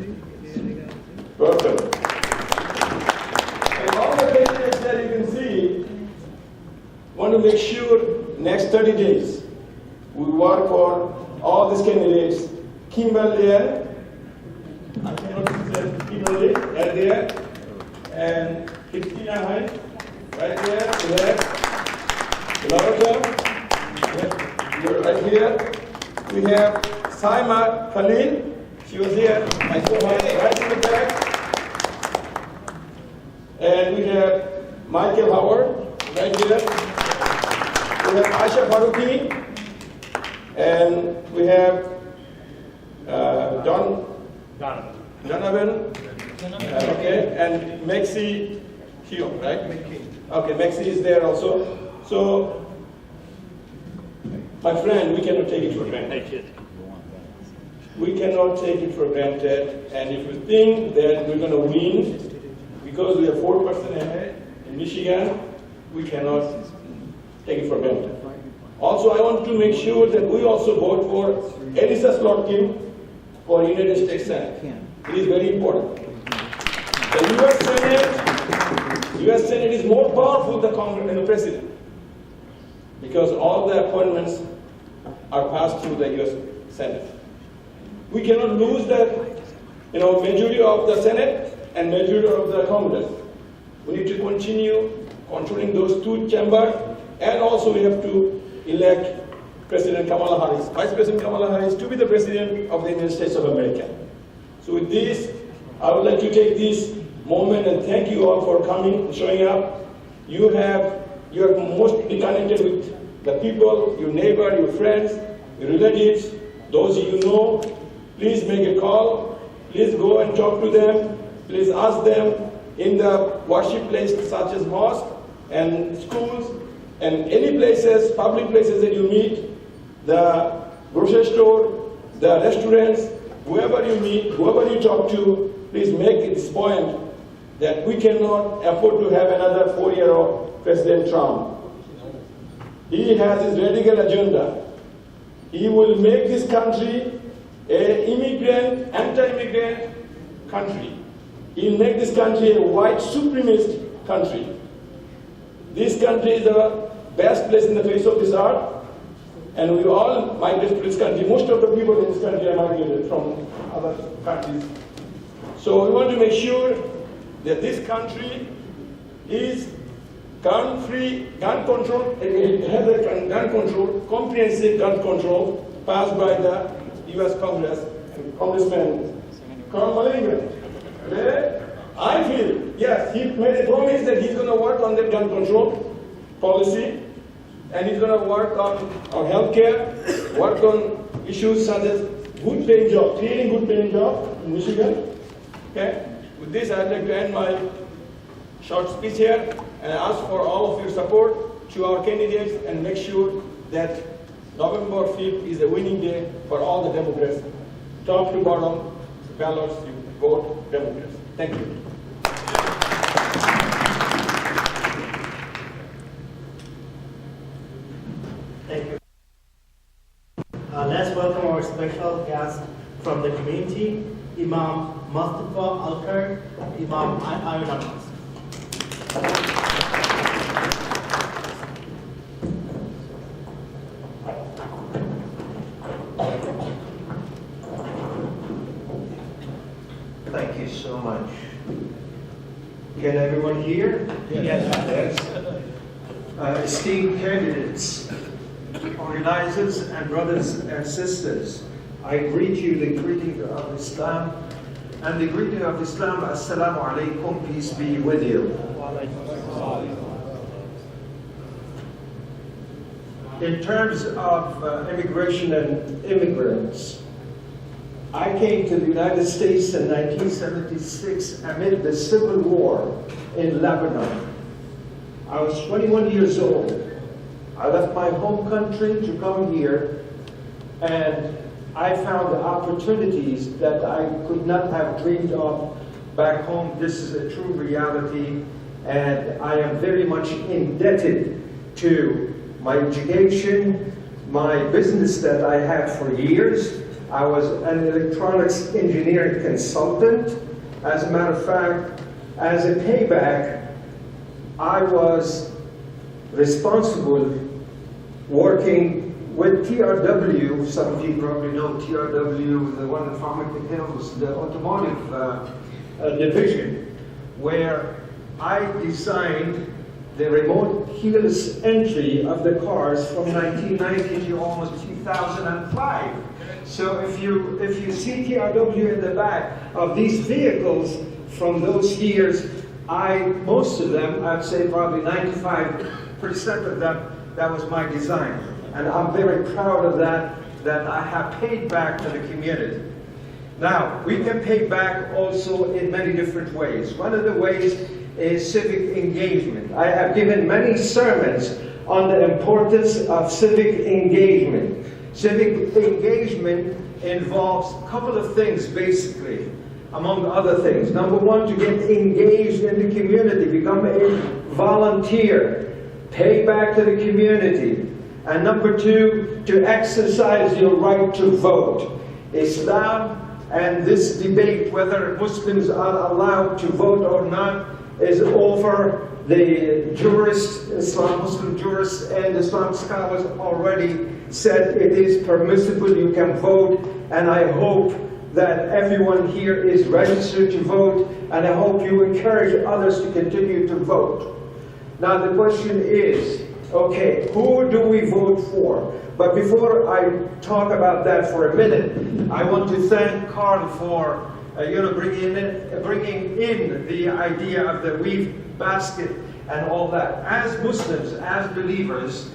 Welcome. And all the candidates that you can see want to make sure next 30 days we work on all these candidates. Kimberly, I cannot say Kimberly, right there, and Christina, Hines, right there. We have Latoya. You're right here. We have Saima, Khalil. She was here. I saw her right in the back. And we have Michael Howard, right here. We have Aisha Farooqi. And we have Donavan. Okay. And Mckinney here, right? Okay, Mckinney is there also. So, my friend, we cannot take it for granted. we cannot take it for granted. And if we think that we're going to win because we are 4% ahead in Michigan, we cannot take it for granted. Also, I want to make sure that we also vote for Aisha Slotkin for United States Senate. It is very important. The U.S. Senate is more powerful than Congress and the President because all the appointments are passed through the U.S. Senate. We cannot lose that, majority of the Senate and majority of the Congress. We need to continue controlling those two chambers, and also we have to elect President Kamala Harris, Vice President Kamala Harris, to be the President of the United States of America. So with this, I would like to take this moment and thank you all for coming and showing up. You are mostly connected with the people, your neighbor, your friends, your relatives, those you know. Please make a call. Please go and talk to them. Please ask them in the worship places such as mosque and schools and any places, public places that you meet, the grocery store, the restaurants, whoever you meet, whoever you talk to, please make this point that we cannot afford to have another 4-year of President Trump. He has his radical agenda. He will make this country an anti-immigrant country. He will make this country a white supremacist country. This country is the best place in the face of this earth, and we all migrate to this country. Most of the people in this country are migrated from other countries. So we want to make sure that this country is gun-free, gun control, it has a gun control, comprehensive gun control passed by the U.S. Congress and Congressman Marlinga. I feel, yes, he made a promise that he's going to work on that gun control policy, and he's going to work on health care, work on issues such as good paying jobs, creating good paying jobs in Michigan. Okay? With this, I'd like to end my short speech here and ask for all of your support to our candidates and make sure that November 5th is a winning day for all the Democrats. Top to bottom, ballots, you vote Democrats. Thank you. Thank you. Let's welcome our special guest from the community, Imam Mustafa Alkar, Imam Ayunamas. Thank you so much. Can everyone hear? Yes. Esteemed candidates, organizers, and brothers and sisters, I greet you the greeting of Islam, and the greeting of Islam, Assalamu alaikum, peace be with you. In terms of immigration and immigrants, I came to the United States in 1976 amid the civil war in Lebanon. I was 21 years old. I left my home country to come here, and I found opportunities that I could not have dreamed of back home. This is a true reality, and I am very much indebted to my education, my business that I had for years. I was an electronics engineering consultant. As a matter of fact, as a payback, I was responsible working with TRW. Some of you probably know TRW, the one in Farmington Hills, the automotive division, where I designed the remote keyless entry of the cars from 1990 to almost 2005. So if you see TRW in the back of these vehicles from those years, most of them, I'd say probably 95% of them, that was my design. And I'm very proud of that I have paid back to the community. Now, we can pay back also in many different ways. One of the ways is civic engagement. I have given many sermons on the importance of civic engagement. Civic engagement involves a couple of things, basically, among other things. Number one, to get engaged in the community, become a volunteer, pay back to the community. And number two, to exercise your right to vote. Islam and this debate whether Muslims are allowed to vote or not is over. The jurists, Muslim jurists and Islam scholars already said it is permissible, you can vote, and I hope that everyone here is registered to vote, and I hope you encourage others to continue to vote. Now the question is, okay, who do we vote for? But before I talk about that for a minute, I want to thank Carl for bringing in the idea of the weave basket and all that. As Muslims, as believers,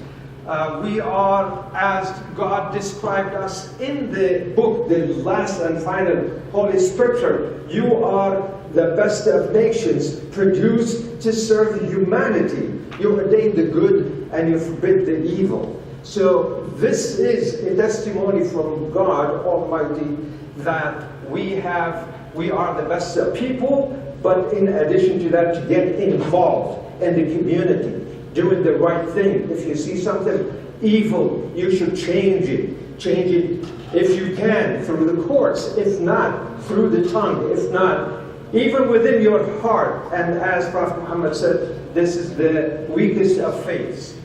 we are, as God described us in the book, the last and final Holy Scripture, you are the best of nations, produced to serve humanity. You ordain the good and you forbid the evil. So this is a testimony from God Almighty that we are the best of people, but in addition to that, to get involved in the community, doing the right thing. If you see something evil, you should change it. Change it if you can through the courts, if not through the tongue, if not even within your heart. And as Prophet Muhammad said, this is the weakest of faiths.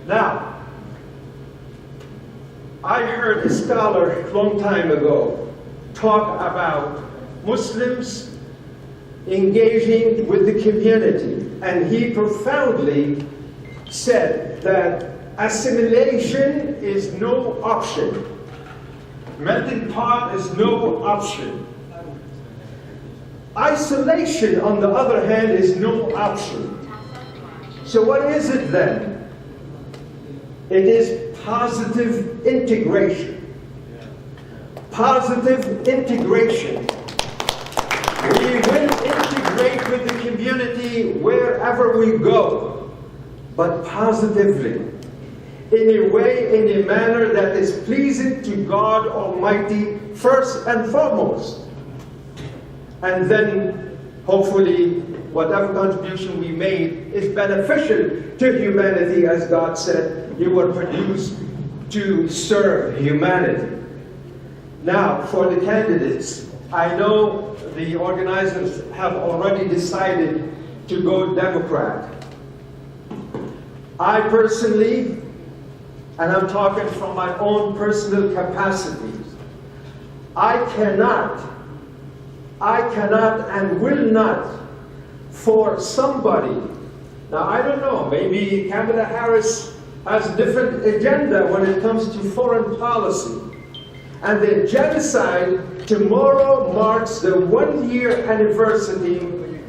Now, I heard a scholar a long time ago talk about Muslims engaging with the community, and he profoundly said that assimilation is no option. Melting pot is no option. Isolation, on the other hand, is no option. So what is it then? It is positive integration. Positive integration. We will integrate with the community wherever we go, but positively, in a way, in a manner that is pleasing to God Almighty first and foremost. And then, hopefully, whatever contribution we made is beneficial to humanity, as God said, you were produced to serve humanity. Now, for the candidates, I know the organizers have already decided to go Democrat. I personally, and I'm talking from my own personal capacity, I cannot and will not for somebody. Now I don't know, maybe Kamala Harris has a different agenda when it comes to foreign policy. And the genocide tomorrow marks the 1-year anniversary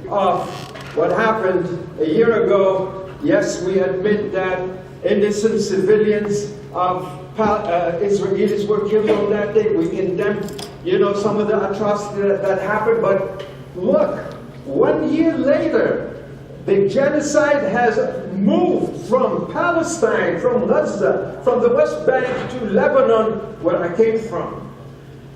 of what happened a year ago. Yes, we admit that innocent civilians of Israelis were killed on that day. We condemn, some of the atrocities that happened. But look, 1 year later, the genocide has moved from Palestine, from Gaza, from the West Bank to Lebanon, where I came from.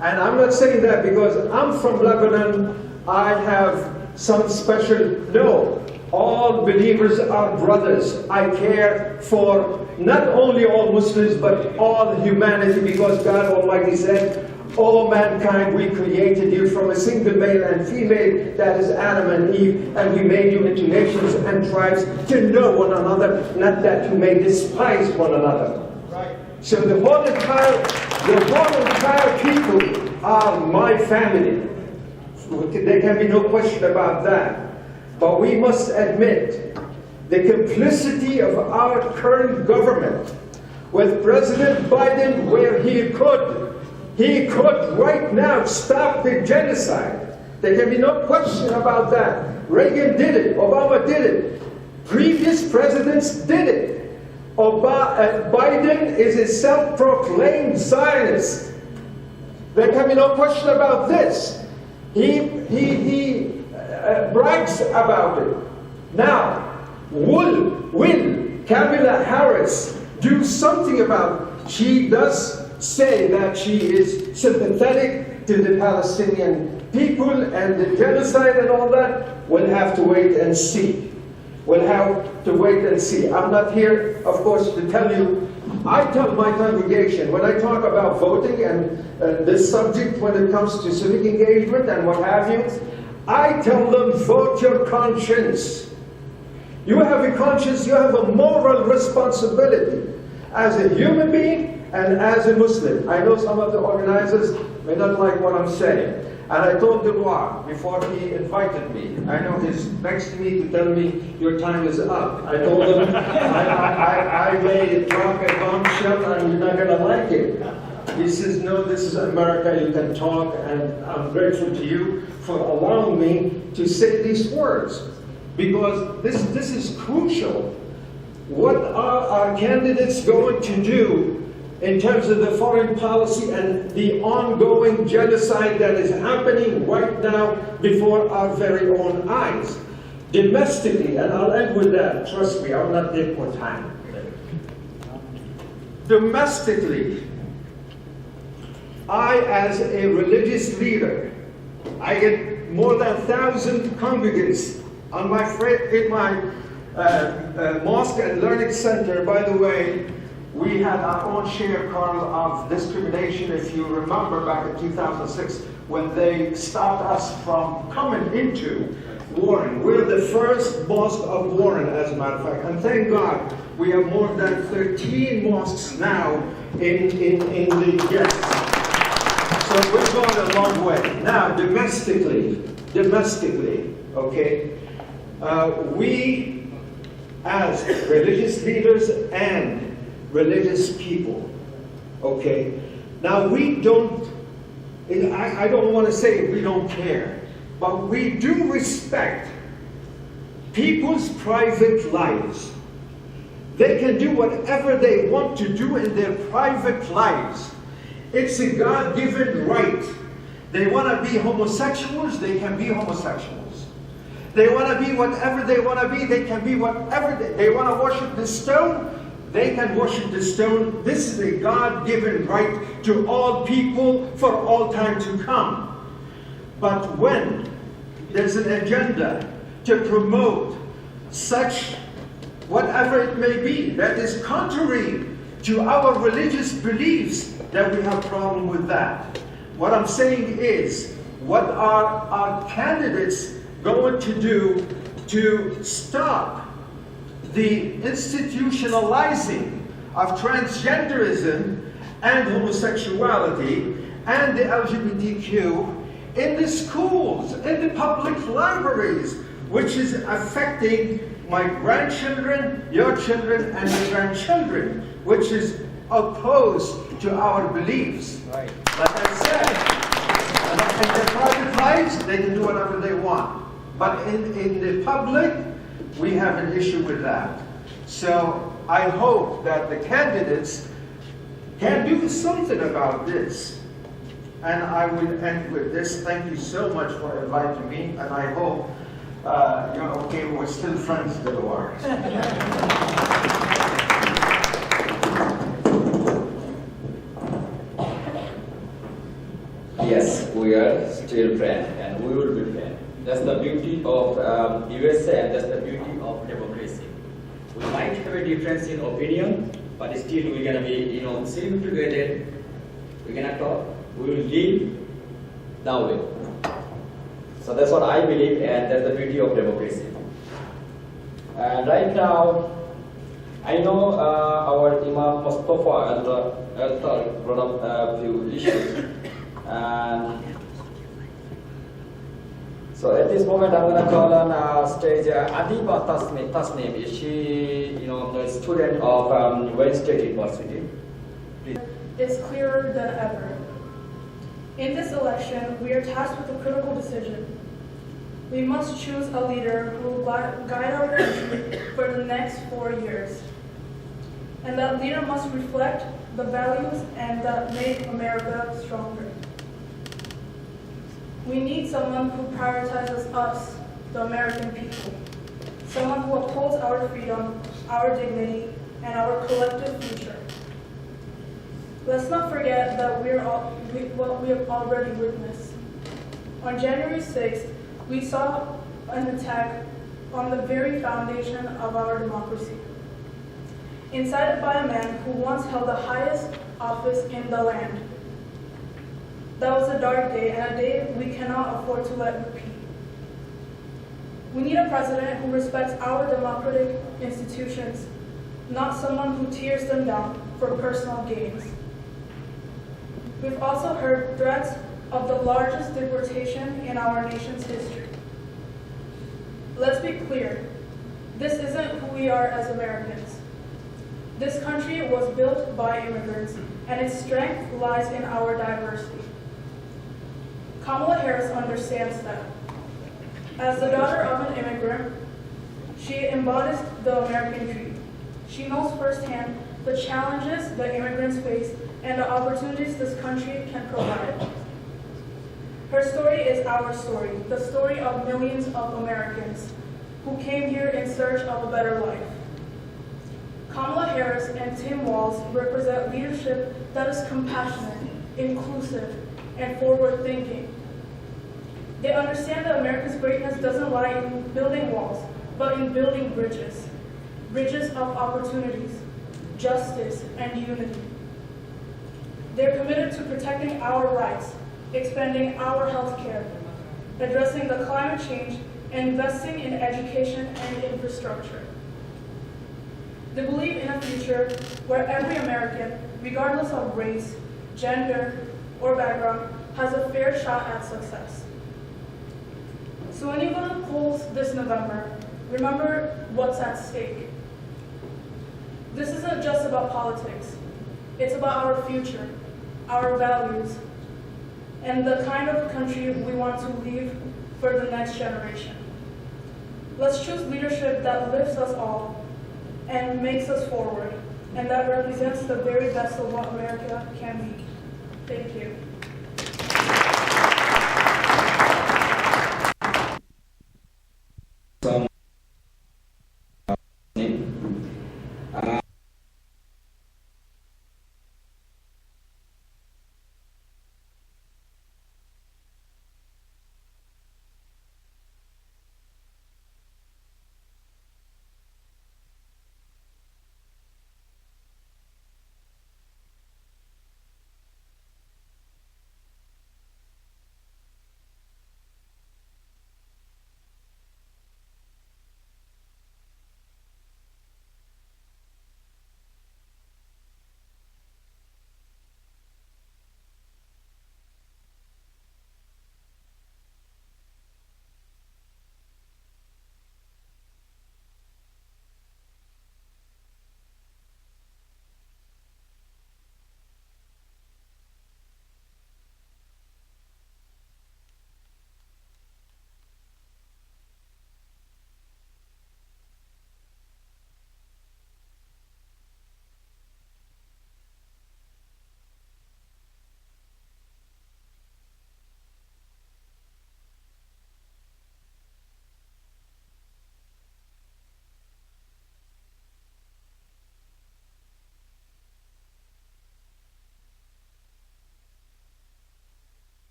And I'm not saying that because I'm from Lebanon, I have some special, no. All believers are brothers. I care for not only all Muslims, but all humanity, because God Almighty said, all mankind, we created you from a single male and female, that is Adam and Eve, and we made you into nations and tribes to know one another, not that you may despise one another. Right. So the whole entire people are my family. There can be no question about that. But we must admit the complicity of our current government with President Biden, where he could right now stop the genocide. There can be no question about that. Reagan did it, Obama did it, previous presidents did it. Biden is a self-proclaimed Zionist. There can be no question about this. He brags about it. Now, will Kamala Harris do something about it? She does say that she is sympathetic to the Palestinian people and the genocide and all that, we'll have to wait and see. We'll have to wait and see. I'm not here, of course, to tell you. I tell my congregation, when I talk about voting and this subject when it comes to civic engagement and what have you, I tell them, vote your conscience. You have a conscience, you have a moral responsibility as a human being and as a Muslim. I know some of the organizers may not like what I'm saying. And I told Donavan before he invited me, I know he's next to me to tell me your time is up. I told him I may drop a bombshell and you're not going to like it. He says, no, this is America, you can talk, and I'm grateful to you for allowing me to say these words. Because this is crucial. What are our candidates going to do in terms of the foreign policy and the ongoing genocide that is happening right now before our very own eyes? Domestically, and I'll end with that, trust me, I'll not take more time. Domestically, I, as a religious leader, I get more than 1,000 congregants on my in my mosque and learning center. By the way, we had our own share, Carl, of discrimination. If you remember back in 2006, when they stopped us from coming into Warren. We're the first mosque of Warren, as a matter of fact. And thank God, we have more than 13 mosques now in the guests. So we've gone a long way. Now, domestically, okay, we as religious leaders and religious people, okay, now we don't, I don't want to say we don't care, but we do respect people's private lives. They can do whatever they want to do in their private lives. It's a God-given right. They want to be homosexuals, they can be homosexuals. They want to be whatever they want to be, they can be whatever they want to worship the stone, they can worship the stone. This is a God-given right to all people for all time to come. But when there's an agenda to promote such, whatever it may be, that is contrary to our religious beliefs, then we have a problem with that. What I'm saying is, what are our candidates going to do to stop the institutionalizing of transgenderism and homosexuality and the LGBTQ in the schools, in the public libraries, which is affecting my grandchildren, your children, and your grandchildren, which is opposed to our beliefs. Right. Like I said, in their private lives, they can do whatever they want. But in the public, we have an issue with that. So I hope that the candidates can do something about this. And I will end with this. Thank you so much for inviting me, and I hope you're okay. We're still friends, Delaware. Yes, we are still friends, and we will be friends. That's the beauty of USA, and that's the beauty of democracy. We might have a difference in opinion, but still we're gonna be, sitting together. We're gonna talk. We will live that way. So that's what I believe, and that's the beauty of democracy. And right now, I know our Imam Mustafa Al-Tal brought up a few issues. And so at this moment, I'm going to call on stage Adiba Tasneem. Is she, the student of Wayne State University? Please. Is clearer than ever. In this election, we are tasked with a critical decision. We must choose a leader who will guide our country for the next 4 years. And that leader must reflect the values and that make America stronger. We need someone who prioritizes us, the American people. Someone who upholds our freedom, our dignity, and our collective future. Let's not forget that what we have already witnessed. On January 6th, we saw an attack on the very foundation of our democracy, incited by a man who once held the highest office in the land. That was a dark day, and a day we cannot afford to let repeat. We need a president who respects our democratic institutions, not someone who tears them down for personal gains. We've also heard threats of the largest deportation in our nation's history. Let's be clear, this isn't who we are as Americans. This country was built by immigrants, and its strength lies in our diversity. Kamala Harris understands that. As the daughter of an immigrant, she embodies the American dream. She knows firsthand the challenges that immigrants face and the opportunities this country can provide. Her story is our story, the story of millions of Americans who came here in search of a better life. Kamala Harris and Tim Walz represent leadership that is compassionate, inclusive, and forward-thinking. They understand that America's greatness doesn't lie in building walls, but in building bridges. Bridges of opportunities, justice, and unity. They're committed to protecting our rights, expanding our health care, addressing the climate change, and investing in education and infrastructure. They believe in a future where every American, regardless of race, gender, or background, has a fair shot at success. So when you go to the polls this November, remember what's at stake. This isn't just about politics. It's about our future, our values, and the kind of country we want to leave for the next generation. Let's choose leadership that lifts us all and makes us forward, and that represents the very best of what America can be. Thank you.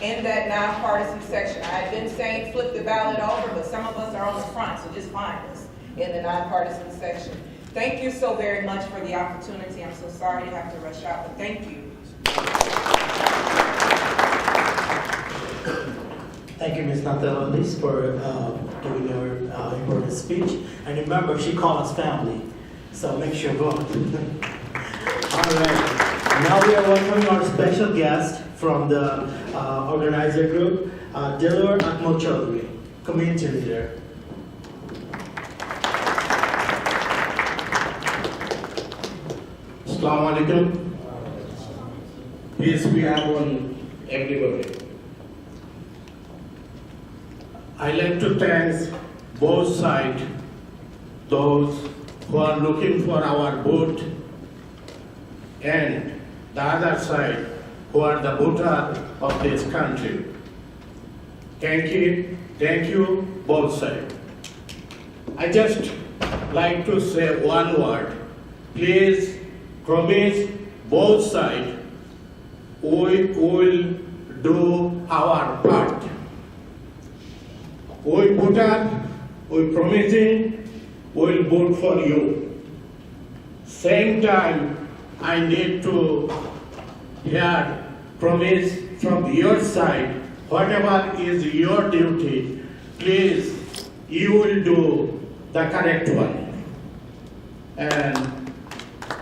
in that nonpartisan section. I've been saying flip the ballot over, but some of us are on the front, so just find us in the nonpartisan section. Thank you so very much for the opportunity. I'm so sorry to have to rush out, but thank you. Thank you, Ms. Nathalie, for giving your important speech. And remember, she called us family, so make sure you vote. All right. Now we are welcoming our special guest from the organizer group, Dilor Akmal-Chaudhry, community leader. Assalamu alaikum. Peace be upon everybody. I like to thank both sides, those who are looking for our vote and the other side who are the voter of this country. Thank you, both sides. I just like to say one word. Please promise both sides we will do our part. We put up, we promising, we'll vote for you. Same time, I need to hear promise from your side, whatever is your duty, please, you will do the correct one. And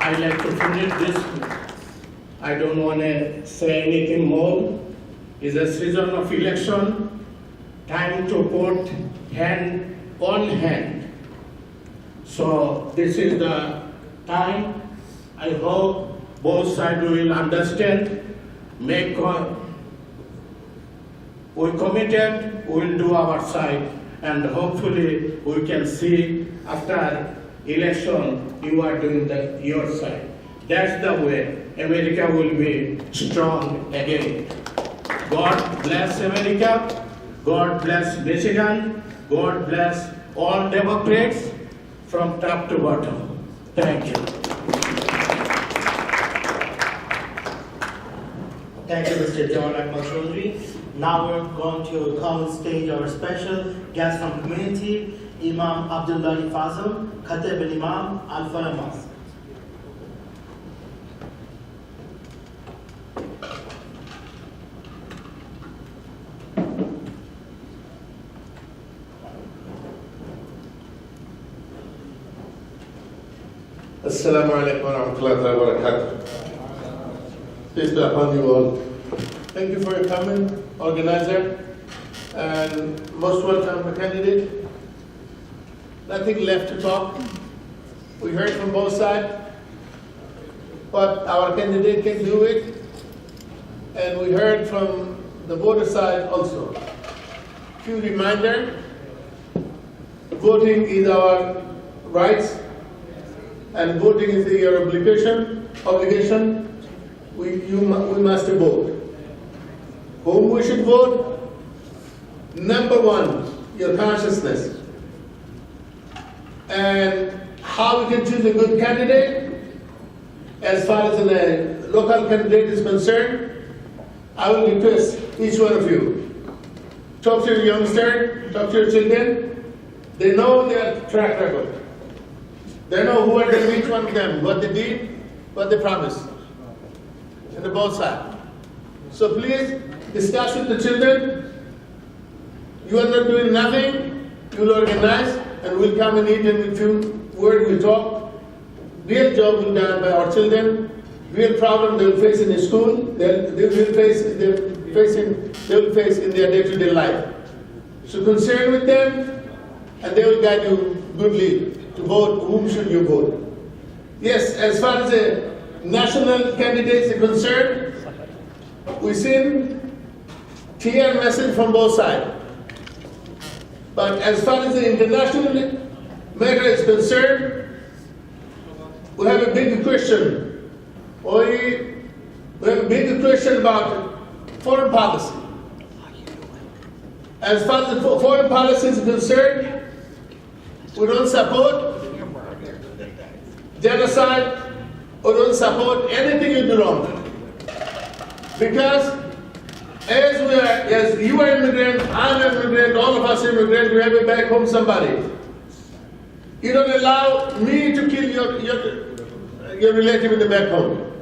I like to finish this. I don't want to say anything more. It's a season of election. Time to put hand on hand. So this is the time. I hope both sides will understand. We committed, we will do our side, and hopefully we can see after election you are doing your side. That's the way America will be strong again. God bless America. God bless Michigan. God bless all Democrats from top to bottom. Thank you. Thank you, Mr. Dilor Akmal-Chaudhry. Now we're going to call on stage our special guest from community, Imam Abdullah Fazl, Khatib al-Imam Al-Farah Mosque. Assalamu alaikum wa rahmatullahi wa barakatuh. Peace be upon you all. Thank you for your coming, organizer, and most welcome candidate. Nothing left to talk. We heard from both sides, but our candidate can do it, and we heard from the voter side also. Few reminder, voting is our rights, and voting is your obligation. We must vote. Whom we should vote? Number one, your consciousness. And how we can choose a good candidate? As far as a local candidate is concerned, I will request each one of you, talk to your youngster, talk to your children. They know their track record. They know who are the each one of them, what they did, what they promised, and the both sides. So please discuss with the children. You are not doing nothing. You will organize, and we'll come and eat, and with you, word we talk. Real job will be done by our children. Real problem they will face in the school. They will face in their day-to-day life. So concern with them, and they will guide you goodly to vote. Whom should you vote? Yes, as far as the national candidates are concerned, we've seen clear message from both sides. But as far as the international matter is concerned, we have a big question. We have a big question about foreign policy. As far as the foreign policy is concerned, we don't support genocide or don't support anything you do wrong. Because As you are immigrant, I'm an immigrant, all of us immigrants, we have a back home somebody. You don't allow me to kill your relative in the back home.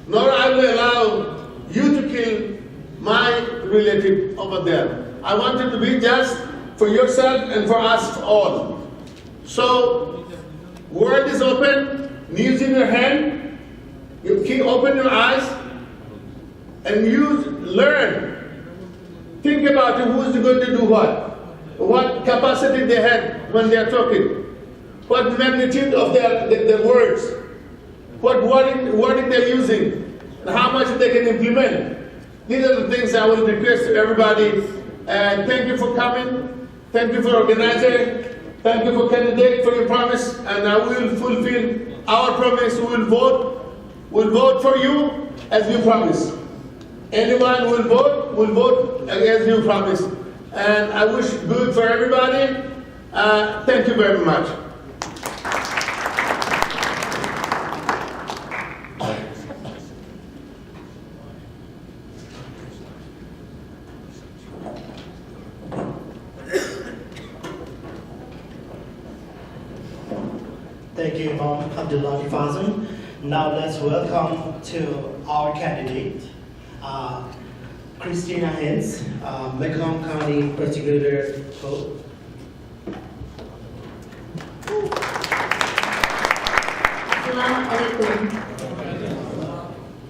Nor I will allow you to kill my relative over there. I want it to be just for yourself and for us all. So, world is open, news in your hand, you keep open your eyes, and you learn. Think about who's going to do what capacity they had when they are talking, what magnitude of their words, what wording they're using, and how much they can implement. These are the things I will request to everybody. And thank you for coming. Thank you for organizing. Thank you for candidate for your promise. And I will fulfill our promise. We will vote. We'll vote for you as you promised. Anyone will vote as you promised. And I wish good for everybody. Thank you very much. Thank you, Imam Abdullah Fazim. Now let's welcome to our candidate, Christina Hines, Mecca County Prosecutor.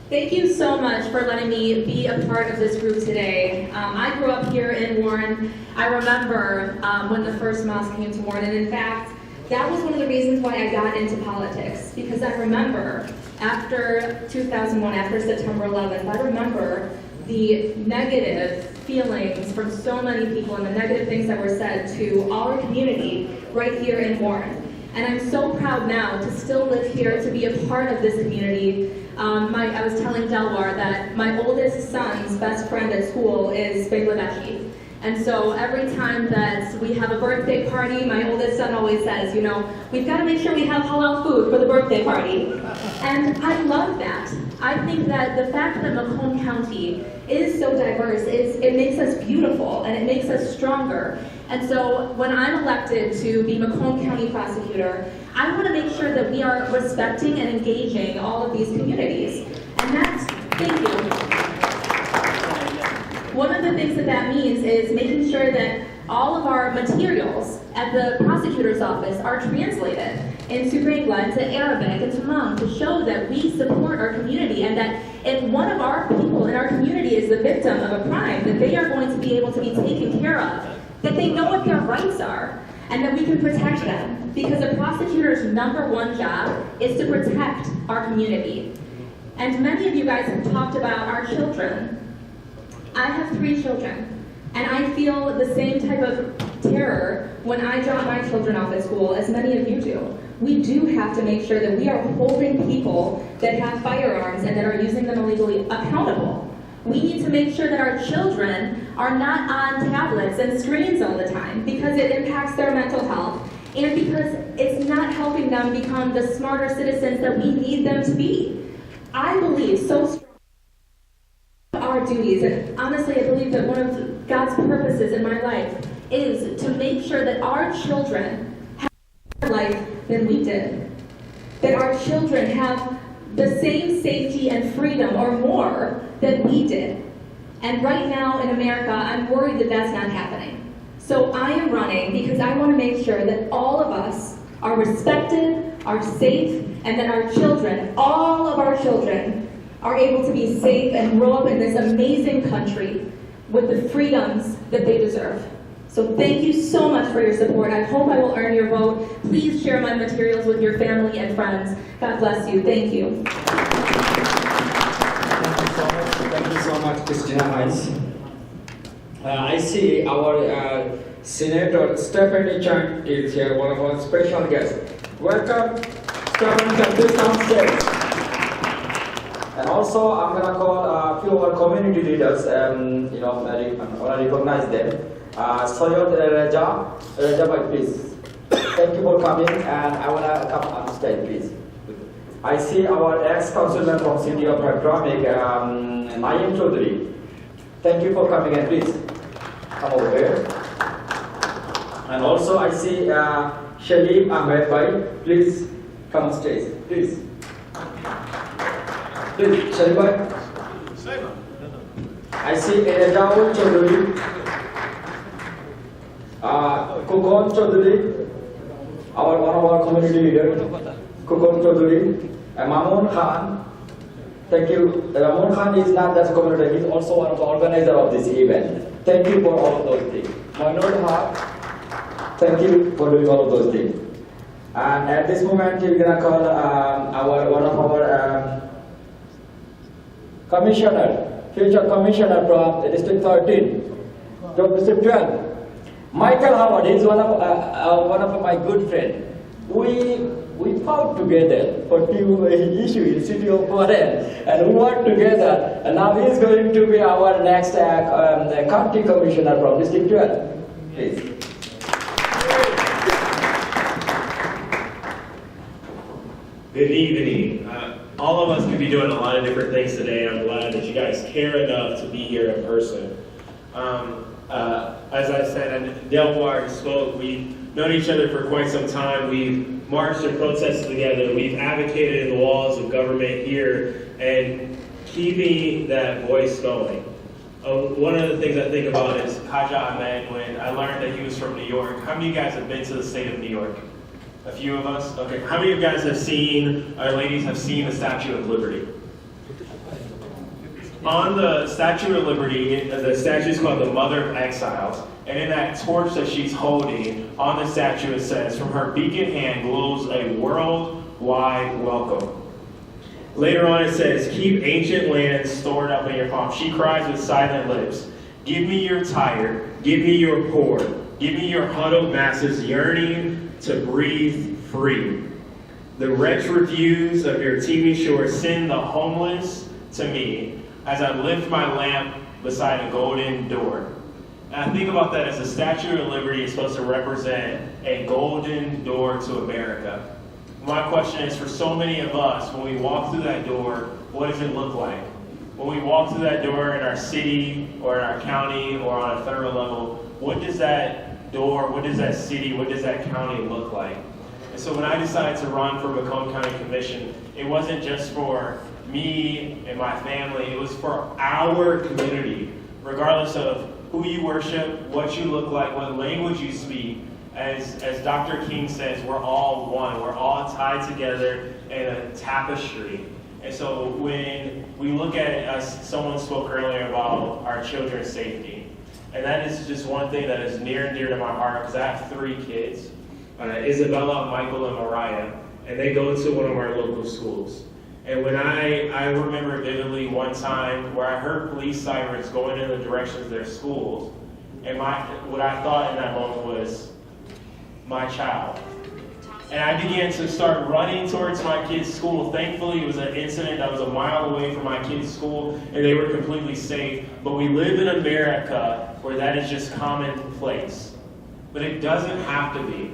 Thank you so much for letting me be a part of this group today. I grew up here in Warren. I remember when the first mosque came to Warren, and in fact, that was one of the reasons why I got into politics, because I remember after 2001, after September 11th, I remember the negative feelings from so many people and the negative things that were said to our community right here in Warren. And I'm so proud now to still live here, to be a part of this community. I was telling Delwar that my oldest son's best friend at school is Bangladeshi. And so every time that we have a birthday party, my oldest son always says, you know, we've got to make sure we have halal food for the birthday party. And I love that. I think that the fact that Macomb County is so diverse, it makes us beautiful and it makes us stronger. And so when I'm elected to be Macomb County prosecutor, I want to make sure that we are respecting and engaging all of these communities. And that's, thank you. One of the things that means is making sure that all of our materials at the prosecutor's office are translated into Lingua, into Arabic, into Hmong, to show that we support our community and that if one of our people in our community is the victim of a crime, that they are going to be able to be taken care of, that they know what their rights are, and that we can protect them. Because a prosecutor's #1 job is to protect our community. And many of you guys have talked about our children. I have 3 children, and I feel the same type of terror when I drop my children off at school as many of you do. We do have to make sure that we are holding people that have firearms and that are using them illegally accountable. We need to make sure that our children are not on tablets and screens all the time, because it impacts their mental health and because it's not helping them become the smarter citizens that we need them to be. I believe so strongly our duties, and honestly I believe that one of God's purposes in my life is to make sure that our children have a better life than we did. That our children have the same safety and freedom or more than we did. And right now in America, I'm worried that that's not happening. So I am running because I want to make sure that all of us are respected, are safe, and that our children, all of our children, are able to be safe and grow up in this amazing country with the freedoms that they deserve. So thank you so much for your support. I hope I will earn your vote. Please share my materials with your family and friends. God bless you. Thank you. Thank you so much, Christina Hines. I see our Senator Stephanie Chang is here, one of our special guests. Welcome, Stephanie, to this downstairs. And also, I'm going to call a few of our community leaders, I want to recognize them. Soyod Raja, please. Thank you for coming, and I want to come on stage, please. I see our ex-councilman from city of Rajramik, Naim Chaudhary. Thank you for coming and please come over here. And also I see Shalim Ahmed Bhai, please come on stage, please. Please, Shalim Bhai. Saima. I see Ejaul Chaudhary, Kukon Chaudhary, one of our community leaders, Kukon Chaudhary, and Mamoon Khan. Thank you. Mamoon Khan is not just a community, he is also one of the organizers of this event. Thank you for all of those things. Manoj Haq, thank you for doing all of those things. And at this moment, we're going to call one of our commissioner, future commissioner from District 13, from District 12. Michael Howard is one of my good friends. We fought together for few issues in city of Warren, and we worked together. And now he is going to be our next county commissioner from District 12. Please. Good evening. All of us could be doing a lot of different things today. I'm glad that you guys care enough to be here in person. As I said, and Delmar spoke, we've known each other for quite some time. We've marched and protested together. We've advocated in the walls of government here and keeping that voice going. One of the things I think about is Khaja Ahmed, when I learned that he was from New York. How many of you guys have been to the state of New York? A few of us? Okay. How many of you guys have seen, or ladies have seen the Statue of Liberty? On the Statue of Liberty, the statue is called the Mother of Exiles, and in that torch that she's holding, on the statue it says, "From her beacon hand glows a worldwide welcome." Later on it says, "Keep ancient lands stored up in your palm." She cries with silent lips, "Give me your tired, give me your poor, give me your huddled masses yearning to breathe free. The wretched reviews of your teeming shores send the homeless to me as I lift my lamp beside a golden door." And I think about that as the Statue of Liberty is supposed to represent a golden door to America. My question is, for so many of us, when we walk through that door, what does it look like? When we walk through that door in our city or in our county or on a federal level, what does that door, what does that city, what does that county look like? And so when I decided to run for Macomb County Commission, it wasn't just for me and my family, it was for our community, regardless of who you worship, what you look like, what language you speak. As Dr. King says, we're all one. We're all tied together in a tapestry. And so when we look at it, someone spoke earlier about our children's safety. And that is just one thing that is near and dear to my heart, because I have 3 kids, Isabella, Michael, and Mariah, and they go to one of our local schools. And when I remember vividly one time where I heard police sirens going in the direction of their schools, and what I thought in that moment was, my child. And I began to start running towards my kids' school. Thankfully, it was an incident that was a mile away from my kids' school, and they were completely safe. But we live in America where that is just commonplace. But it doesn't have to be.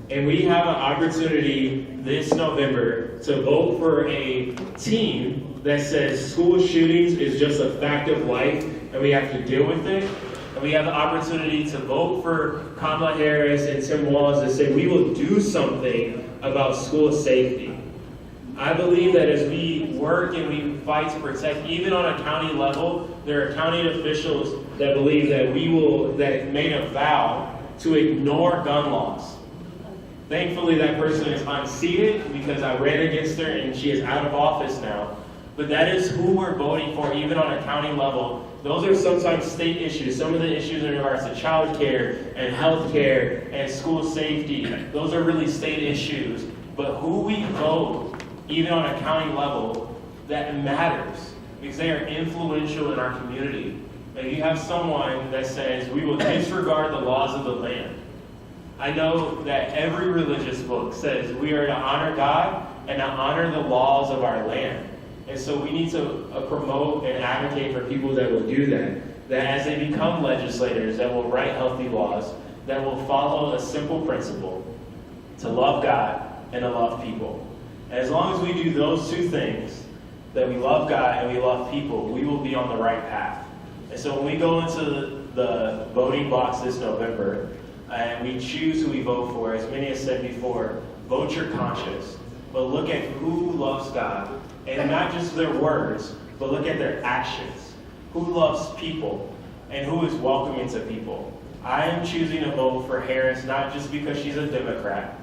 And we have an opportunity this November to vote for a team that says school shootings is just a fact of life, and we have to deal with it. And we have the opportunity to vote for Kamala Harris and Tim Walz to say we will do something about school safety. I believe that as we work and we fight to protect, even on a county level, there are county officials that believe that that made a vow to ignore gun laws. Thankfully, that person is unseated because I ran against her and she is out of office now. But that is who we're voting for, even on a county level. Those are sometimes state issues. Some of the issues in regards to child care and health care and school safety, those are really state issues. But who we vote, even on a county level, that matters because they are influential in our community. And you have someone that says, we will disregard the laws of the land. I know that every religious book says we are to honor God and to honor the laws of our land. And so we need to promote and advocate for people that will do that. That as they become legislators, that will write healthy laws, that will follow a simple principle, to love God and to love people. And as long as we do those 2 things, that we love God and we love people, we will be on the right path. And so when we go into the voting box this November, and we choose who we vote for, as many have said before, vote your conscience. But look at who loves God, and not just their words, but look at their actions. Who loves people, and who is welcoming to people. I am choosing to vote for Harris, not just because she's a Democrat.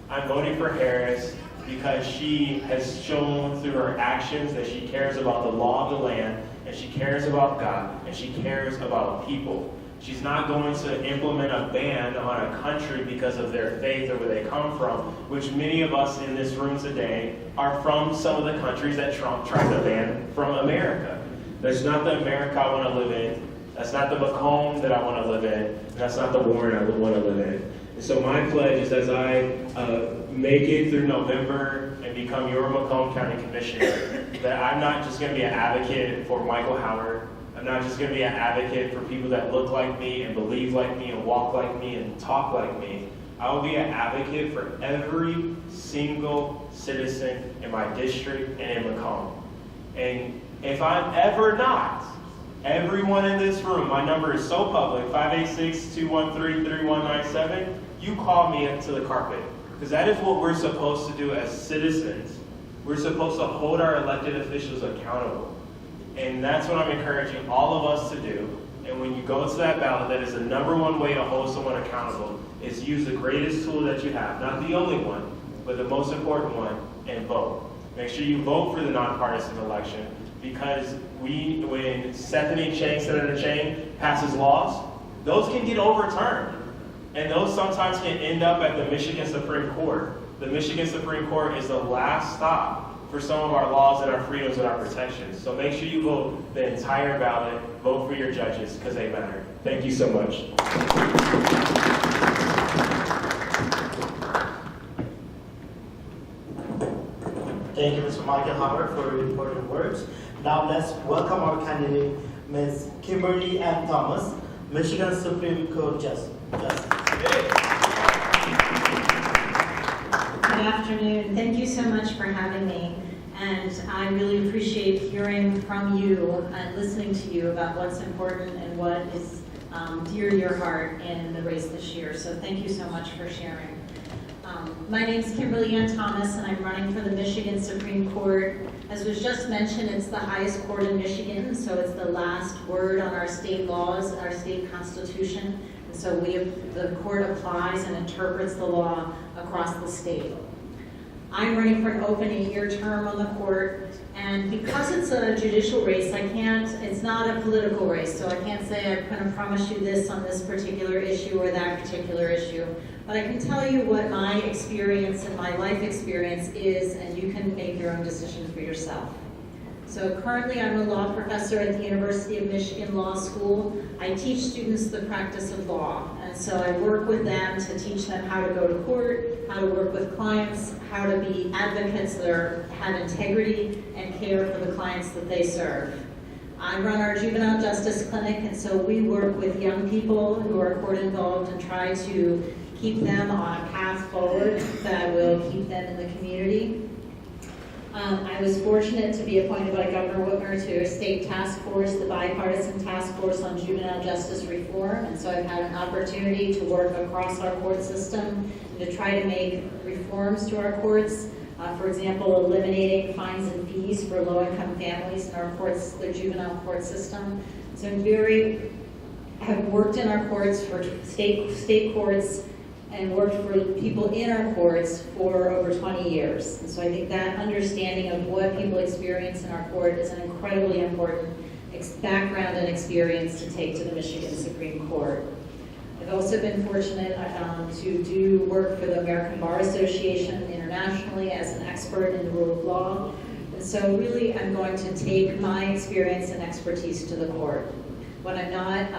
I'm voting for Harris because she has shown through her actions that she cares about the law of the land, and she cares about God, and she cares about people. She's not going to implement a ban on a country because of their faith or where they come from, which many of us in this room today are from some of the countries that Trump tried to ban from America. That's not the America I want to live in. That's not the Macomb that I want to live in. That's not the Warren I want to live in. And so my pledge is, as I make it through November and become your Macomb County Commissioner, that I'm not just going to be an advocate for Michael Howard. I'm not just going to be an advocate for people that look like me and believe like me and walk like me and talk like me. I will be an advocate for every single citizen in my district and in Macomb. And if I'm ever not, everyone in this room, my number is so public, 586-213-3197, you call me up to the carpet. Because that is what we're supposed to do as citizens. We're supposed to hold our elected officials accountable. And that's what I'm encouraging all of us to do. And when you go to that ballot, that is the #1 way to hold someone accountable, is use the greatest tool that you have. Not the only one, but the most important one, and vote. Make sure you vote for the nonpartisan election, because when Stephanie Chang, Senator Chang, passes laws, those can get overturned. And those sometimes can end up at the Michigan Supreme Court. The Michigan Supreme Court is the last stop for some of our laws and our freedoms and our protections. So make sure you vote the entire ballot, vote for your judges, because they matter. Thank you so much. Thank you, Mr. Michael Howard, for your important words. Now let's welcome our candidate, Ms. Kimberly M. Thomas, Michigan Supreme Court Justice. Good afternoon. Thank you so much for having me. And I really appreciate hearing from you and listening to you about what's important and what is dear to your heart in the race this year. So thank you so much for sharing. My name is Kimberly Ann Thomas, and I'm running for the Michigan Supreme Court. As was just mentioned, it's the highest court in Michigan, so it's the last word on our state laws, our state constitution. And so the court applies and interprets the law across the state. I'm running for an open 8-year term on the court, and because it's a judicial race, it's not a political race, so I can't say I'm going to promise you this on this particular issue or that particular issue. But I can tell you what my experience and my life experience is, and you can make your own decision for yourself. So currently I'm a law professor at the University of Michigan Law School. I teach students the practice of law, and so I work with them to teach them how to go to court, how to work with clients, how to be advocates that have integrity and care for the clients that they serve. I run our juvenile justice clinic, and so we work with young people who are court involved and try to keep them on a path forward that will keep them in the community. I was fortunate to be appointed by Governor Whitmer to a state task force, the bipartisan task force on juvenile justice reform, and so I've had an opportunity to work across our court system and to try to make reforms to our courts. For example, eliminating fines and fees for low-income families in our courts, the juvenile court system. So have worked in our courts for state courts and worked for people in our courts for over 20 years. And so I think that understanding of what people experience in our court is an incredibly important background and experience to take to the Michigan Supreme Court. I've also been fortunate to do work for the American Bar Association internationally as an expert in the rule of law. And so really I'm going to take my experience and expertise to the court. When I'm not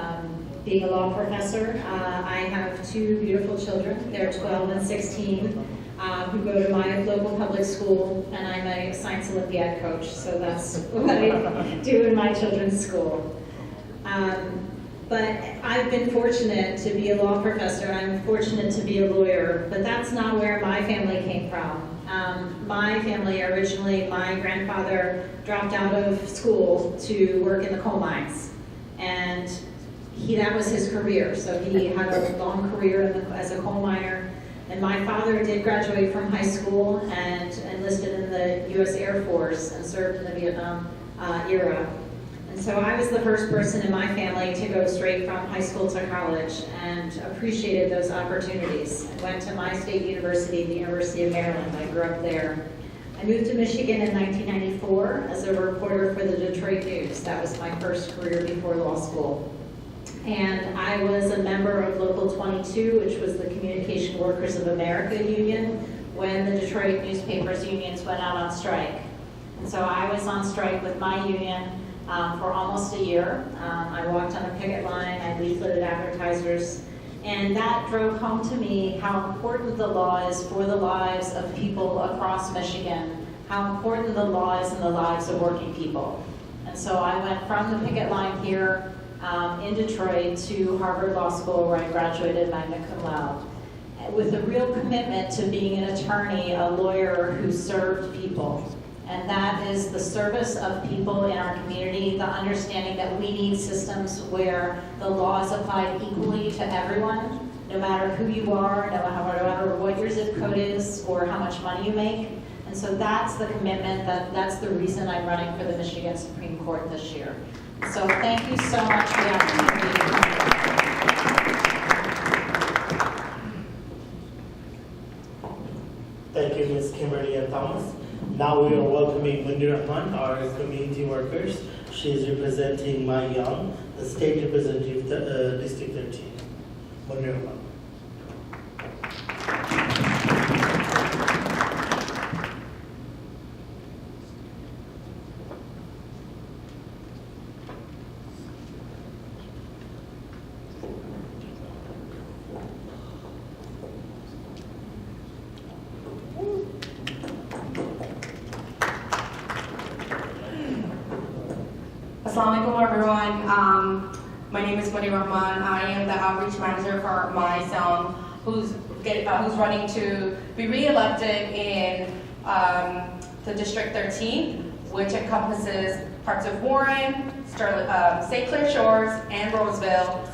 being a law professor, I have 2 beautiful children. They're 12 and 16, who go to my local public school, and I'm a science Olympiad coach, so that's what I do in my children's school. But I've been fortunate to be a law professor, and I'm fortunate to be a lawyer, but that's not where my family came from. My family originally, my grandfather dropped out of school to work in the coal mines. and that was his career. So he had a long career as a coal miner. And my father did graduate from high school and enlisted in the U.S. Air Force and served in the Vietnam era. And so I was the first person in my family to go straight from high school to college and appreciated those opportunities. I went to my state university, the University of Maryland. I grew up there. I moved to Michigan in 1994 as a reporter for the Detroit News. That was my first career before law school. And I was a member of Local 22, which was the Communication Workers of America union, when the Detroit newspapers unions went out on strike. And so I was on strike with my union for almost a year. I walked on a picket line, I leafleted advertisers, and that drove home to me how important the law is for the lives of people across Michigan, how important the law is in the lives of working people. And so I went from the picket line here in Detroit to Harvard Law School, where I graduated magna cum laude, with a real commitment to being an attorney, a lawyer who served people. And that is the service of people in our community, the understanding that we need systems where the law is applied equally to everyone, no matter who you are, no matter what your zip code is, or how much money you make. And so that's the commitment, that's the reason I'm running for the Michigan Supreme Court this year. So thank you so much for the opportunity. Thank you, Ms. Kimberly and Thomas. Now we are welcoming Rehman, our community workers. She is representing My Young, the state representative, District 13. Rehman. Assalamualaikum everyone. My name is Rehman. I am the outreach manager for My Sound, who's running to be re-elected in the District 13, which encompasses parts of Warren, St. Clair Shores, and Roseville.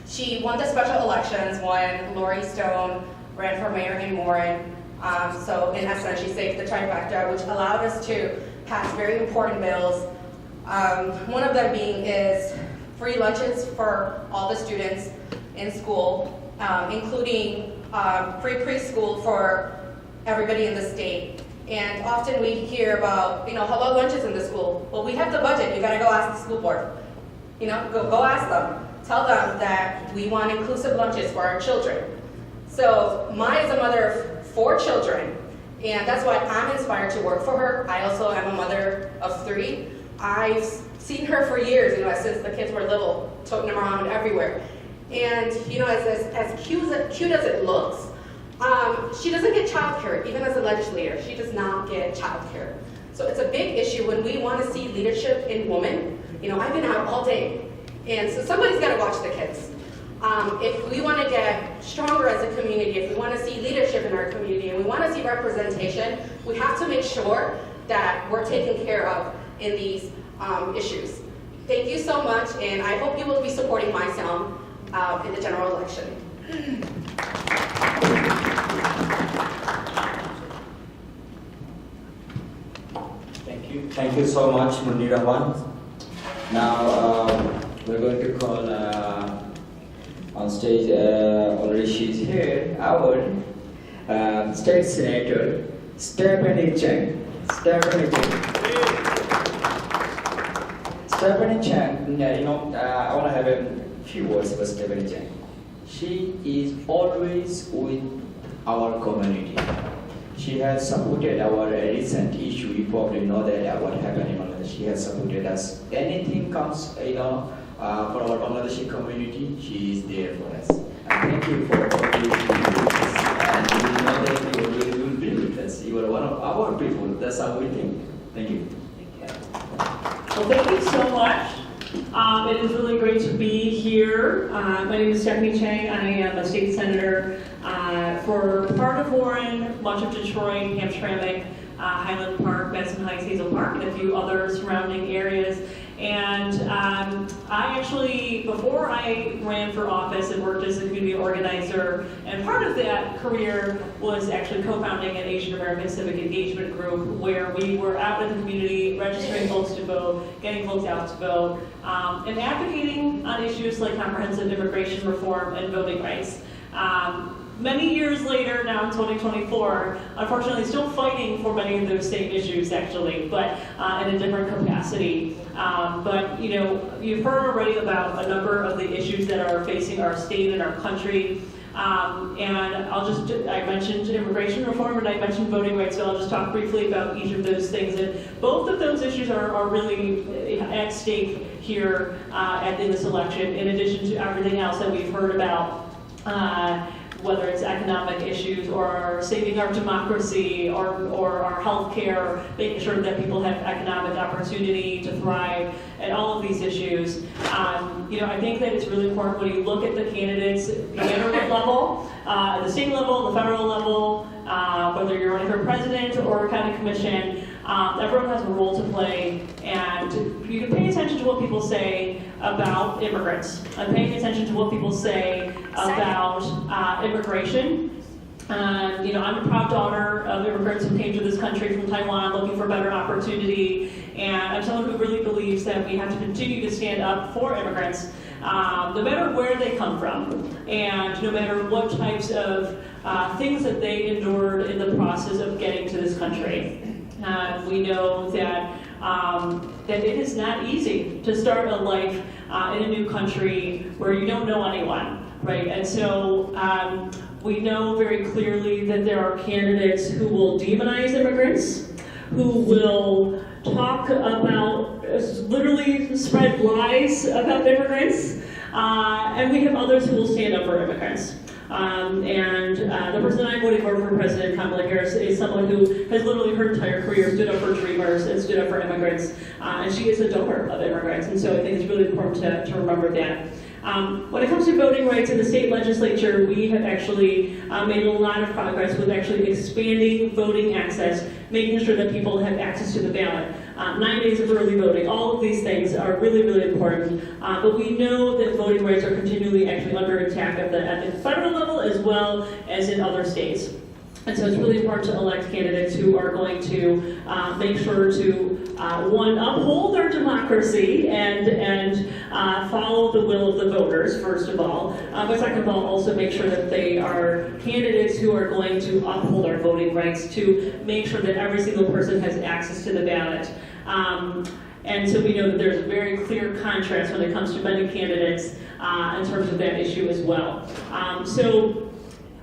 She won the special elections when Lori Stone ran for mayor in Warren. So in essence, she saved the trifecta, which allowed us to pass very important bills. One of them being is free lunches for all the students in school, including free preschool for everybody in the state. And often we hear about, how about lunches in the school? Well, we have the budget. You got to go ask the school board. Go ask them. Tell them that we want inclusive lunches for our children. So Mai is a mother of 4 children. And that's why I'm inspired to work for her. I also am a mother of 3. I've seen her for years, since the kids were little, toting them around everywhere. And, as cute as it looks, she doesn't get childcare, even as a legislator. She does not get childcare. So it's a big issue when we want to see leadership in women. I've been out all day. And so somebody's got to watch the kids. If we want to get stronger as a community, if we want to see leadership in our community, and we want to see representation, we have to make sure that we're taken care of in these issues. Thank you so much, and I hope you will be supporting My Sound in the general election. Thank you so much, Rehman. Now we're going to call on stage, already she's here, our State Senator, Stephanie Cheng. Stephanie Cheng, I want to have a few words for Stephanie Cheng. She is always with our community. She has supported our recent issue. You probably know that what happened in Bangladesh. She has supported us. Anything comes, for our Bangladeshi community, she is there for us. And thank you for always being with us. And we know that you will be with us. You are one of our people. That's how we think. Thank you. Well, thank you so much. It is really great to be here. My name is Stephanie Cheng. I am a state senator for part of Warren, much of Detroit, Hamtramck, Highland Park, Park, Madison Heights, Hazel Park, and a few other surrounding areas. And I actually, before I ran for office and worked as a community organizer, and part of that career was actually co-founding an Asian American civic engagement group where we were out in the community registering folks to vote, getting folks out to vote, and advocating on issues like comprehensive immigration reform and voting rights. Many years later, now in 2024, unfortunately still fighting for many of those same issues actually, but in a different capacity. But you know, you've heard already about a number of the issues that are facing our state and our country. And I mentioned immigration reform and I mentioned voting rights, so I'll just talk briefly about each of those things. And both of those issues are really at stake here in this election, in addition to everything else that we've heard about. Whether it's economic issues or saving our democracy or our health care, making sure that people have economic opportunity to thrive, and all of these issues. You know, I think that it's really important when you look at the candidates, no matter what level, at the state level, the federal level, whether you're running for president or county commission, everyone has a role to play, and you can pay attention to what people say about immigrants, and paying attention to what people say about immigration. You know, I'm a proud daughter of immigrants who came to this country from Taiwan looking for better opportunity, and I'm someone who really believes that we have to continue to stand up for immigrants, no matter where they come from, and no matter what types of things that they endured in the process of getting to this country. We know that that it is not easy to start a life in a new country where you don't know anyone, right? And so we know very clearly that there are candidates who will demonize immigrants, who will talk about, literally spread lies about immigrants, and we have others who will stand up for immigrants. The person I'm voting for President Kamala Harris is someone who has literally her entire career stood up for dreamers and stood up for immigrants, and she is a donor of immigrants, and so I think it's really important to remember that. When it comes to voting rights in the state legislature, we have actually made a lot of progress with actually expanding voting access, making sure that people have access to the ballot. 9 days of early voting, all of these things are really, really important. But we know that voting rights are continually actually under attack at the federal level as well as in other states. And so it's really important to elect candidates who are going to make sure to, one, uphold our democracy and follow the will of the voters, first of all. But second of all, also make sure that they are candidates who are going to uphold our voting rights, to make sure that every single person has access to the ballot. And so we know that there's a very clear contrast when it comes to many candidates in terms of that issue as well. So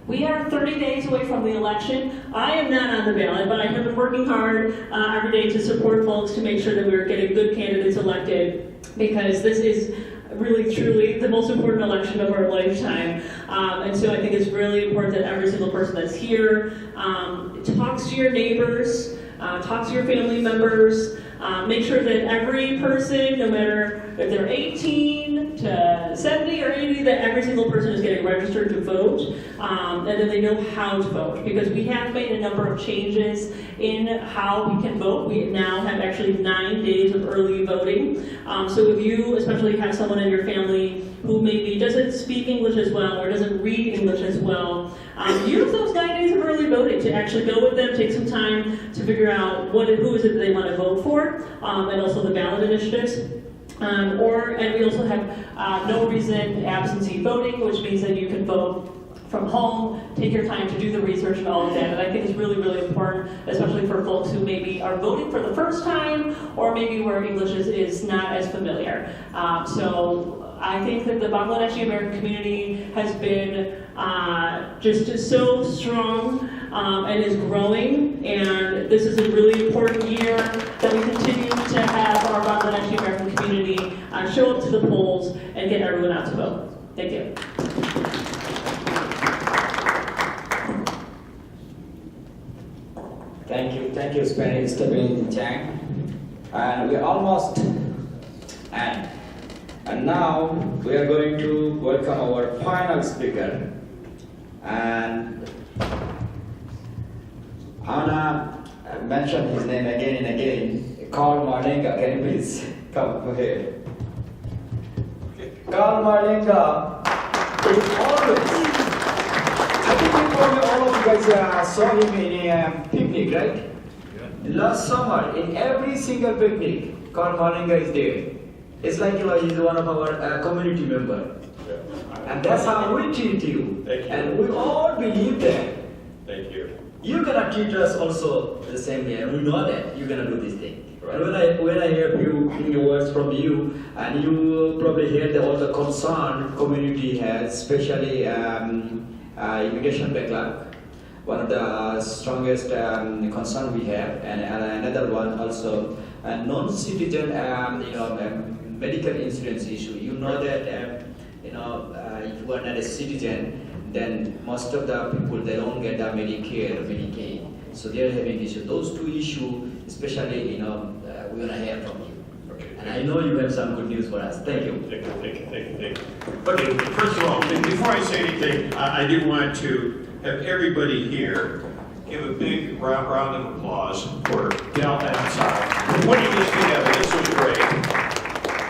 we are 30 days away from the election. I am not on the ballot, but I have been working hard every day to support folks to make sure that we're getting good candidates elected, because this is really, truly the most important election of our lifetime. And so I think it's really important that every single person that's here talks to your neighbors, talks to your family members, make sure that every person, no matter if they're 18 to 70 or 80, that every single person is getting registered to vote, and that they know how to vote. Because we have made a number of changes in how we can vote. We now have actually 9 days of early voting. So if you especially have someone in your family who maybe doesn't speak English as well or doesn't read English as well, use those 9 days of early voting to actually go with them, take some time to figure out who is it that they want to vote for, and also the ballot initiatives. And we also have no reason absentee voting, which means that you can vote from home, take your time to do the research and all of that. And I think it's really, really important, especially for folks who maybe are voting for the first time, or maybe where English is not as familiar. So I think that the Bangladeshi American community has been just so strong and is growing, and this is a really important year that we continue to have our Bangladeshi American community show up to the polls and get everyone out to vote. Thank you. Thank you, Stephanie Chang. And we're almost at. And now we are going to welcome our final speaker. And Anna mention his name again and again. Carl Marlinga, can you please come here? Carl Marlinga is always, I think all of you guys saw him in a picnic, right? Last summer, in every single picnic, Carl Marlinga is there. It's like he's one of our community members. And that's how we treat you. Thank you. And we all believe that. Thank you. You're gonna treat us also the same way, and we know that you're gonna do this thing. Right. And when I hear few words from you, and you probably hear all the concern community has, especially immigration backlog, one of the strongest concern we have, and another one also non-citizen, medical insurance issue. You know that if you are not a citizen, then most of the people, they don't get the Medicare or Medicaid. So they're having issues. Those two issues, especially, we're going to hear from you. Okay. And I know you have some good news for us. Thank you. Thank you. Okay, first of all, before I say anything, I do want to have everybody here give a big round of applause for Del and Saima for putting this together. This was great.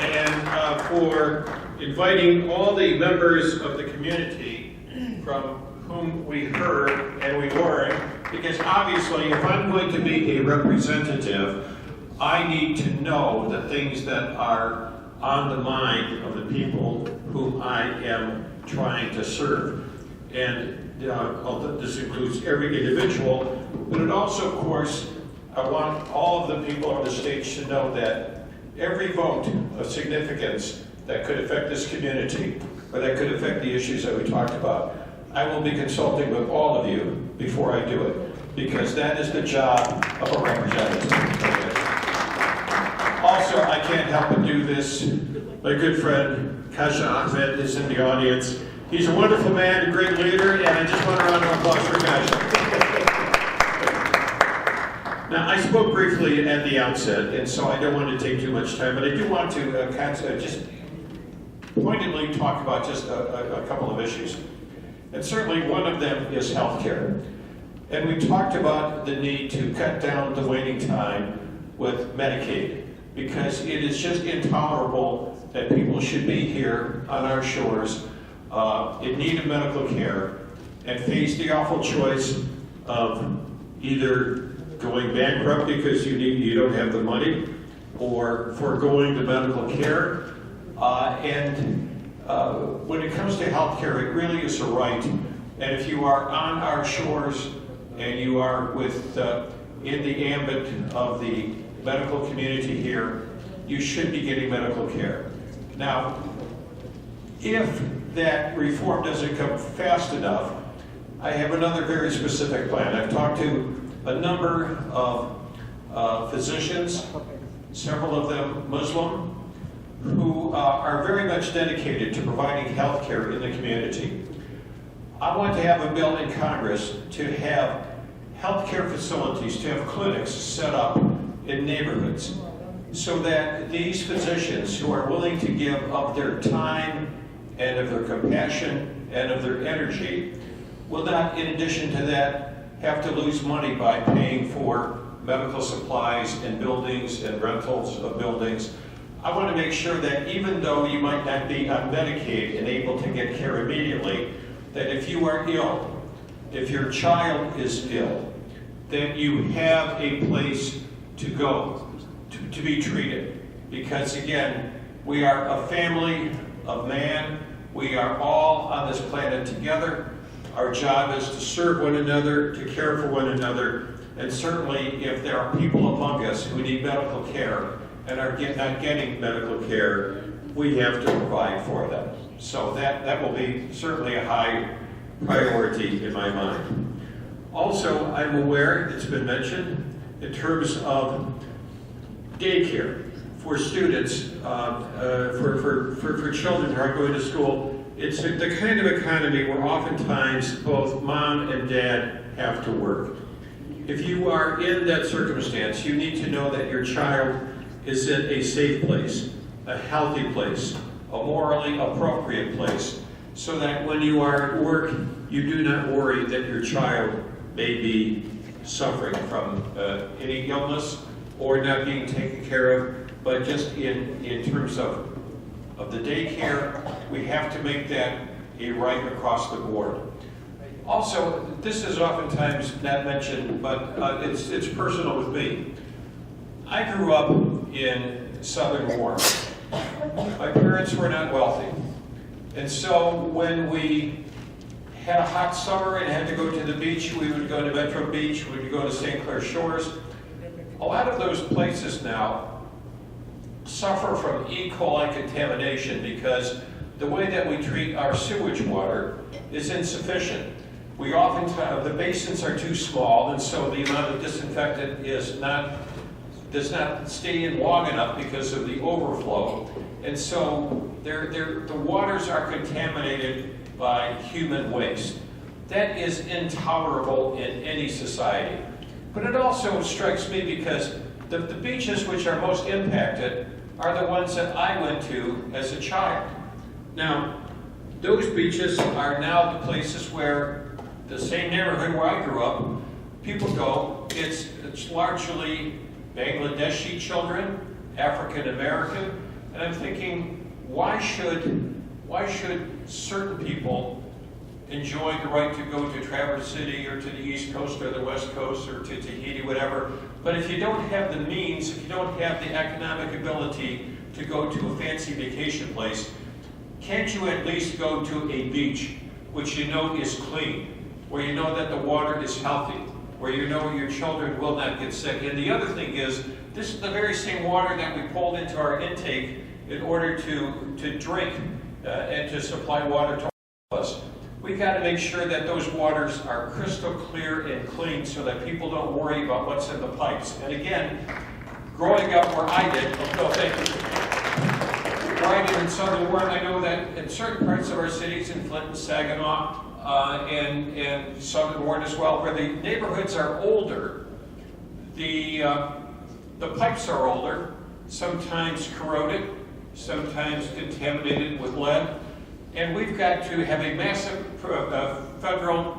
And for inviting all the members of the community from whom we heard and we learned, because obviously if I'm going to be a representative, I need to know the things that are on the mind of the people whom I am trying to serve. And this includes every individual, but it also, of course, I want all of the people on the stage to know that every vote of significance that could affect this community, or that could affect the issues that we talked about, I will be consulting with all of you before I do it, because that is the job of a representative. Okay. Also, I can't help but do this. My good friend Kasha Ahmed is in the audience. He's a wonderful man, a great leader, and I just want a round of applause for Kasha. Now, I spoke briefly at the outset, and so I don't want to take too much time, but I do want to just pointedly talk about just a couple of issues. And certainly one of them is healthcare. And we talked about the need to cut down the waiting time with Medicaid, because it is just intolerable that people should be here on our shores in need of medical care and face the awful choice of either going bankrupt because you don't have the money, or foregoing the medical care. When it comes to health care, it really is a right. And if you are on our shores and you are in the ambit of the medical community here, you should be getting medical care. Now, if that reform doesn't come fast enough, I have another very specific plan. I've talked to a number of physicians, several of them Muslim, who are very much dedicated to providing health care in the community. I want to have a bill in Congress to have health care facilities, to have clinics set up in neighborhoods, so that these physicians who are willing to give of their time and of their compassion and of their energy will not, in addition to that, have to lose money by paying for medical supplies and buildings and rentals of buildings. I want to make sure that even though you might not be on Medicaid and able to get care immediately, that if you are ill, if your child is ill, that you have a place to go to be treated. Because again, we are a family of man. We are all on this planet together. Our job is to serve one another, to care for one another, and certainly if there are people among us who need medical care and are not getting medical care, we have to provide for them. So that will be certainly a high priority in my mind. Also, I'm aware, it's been mentioned, in terms of daycare for students, for children who are going to school. It's the kind of economy where oftentimes both mom and dad have to work. If you are in that circumstance, you need to know that your child is in a safe place, a healthy place, a morally appropriate place, so that when you are at work, you do not worry that your child may be suffering from any illness or not being taken care of, but just in terms of the daycare, we have to make that a right across the board. Also, this is oftentimes not mentioned, but it's personal with me. I grew up in Southern Warren. My parents were not wealthy. And so when we had a hot summer and had to go to the beach, we would go to Metro Beach, we would go to St. Clair Shores. A lot of those places now suffer from E. coli contamination because the way that we treat our sewage water is insufficient. We oftentimes, the basins are too small, and so the amount of disinfectant does not stay in long enough because of the overflow. And so the waters are contaminated by human waste. That is intolerable in any society. But it also strikes me because the beaches which are most impacted are the ones that I went to as a child. Now, those beaches are now the places where the same neighborhood where I grew up, people go. It's largely Bangladeshi children, African American, and I'm thinking, why should certain people enjoy the right to go to Traverse City or to the East Coast or the West Coast or to Tahiti, whatever, but if you don't have the means, if you don't have the economic ability to go to a fancy vacation place, can't you at least go to a beach which you know is clean, where you know that the water is healthy, where you know your children will not get sick? And the other thing is, this is the very same water that we pulled into our intake in order to drink and to supply water to all of us. We've got to make sure that those waters are crystal clear and clean so that people don't worry about what's in the pipes. And again, growing up where I did, where I did in Southern Warren, I know that in certain parts of our cities, in Flint and Saginaw, and Southern Warren as well, where the neighborhoods are older, the pipes are older, sometimes corroded, sometimes contaminated with lead, and we've got to have a massive federal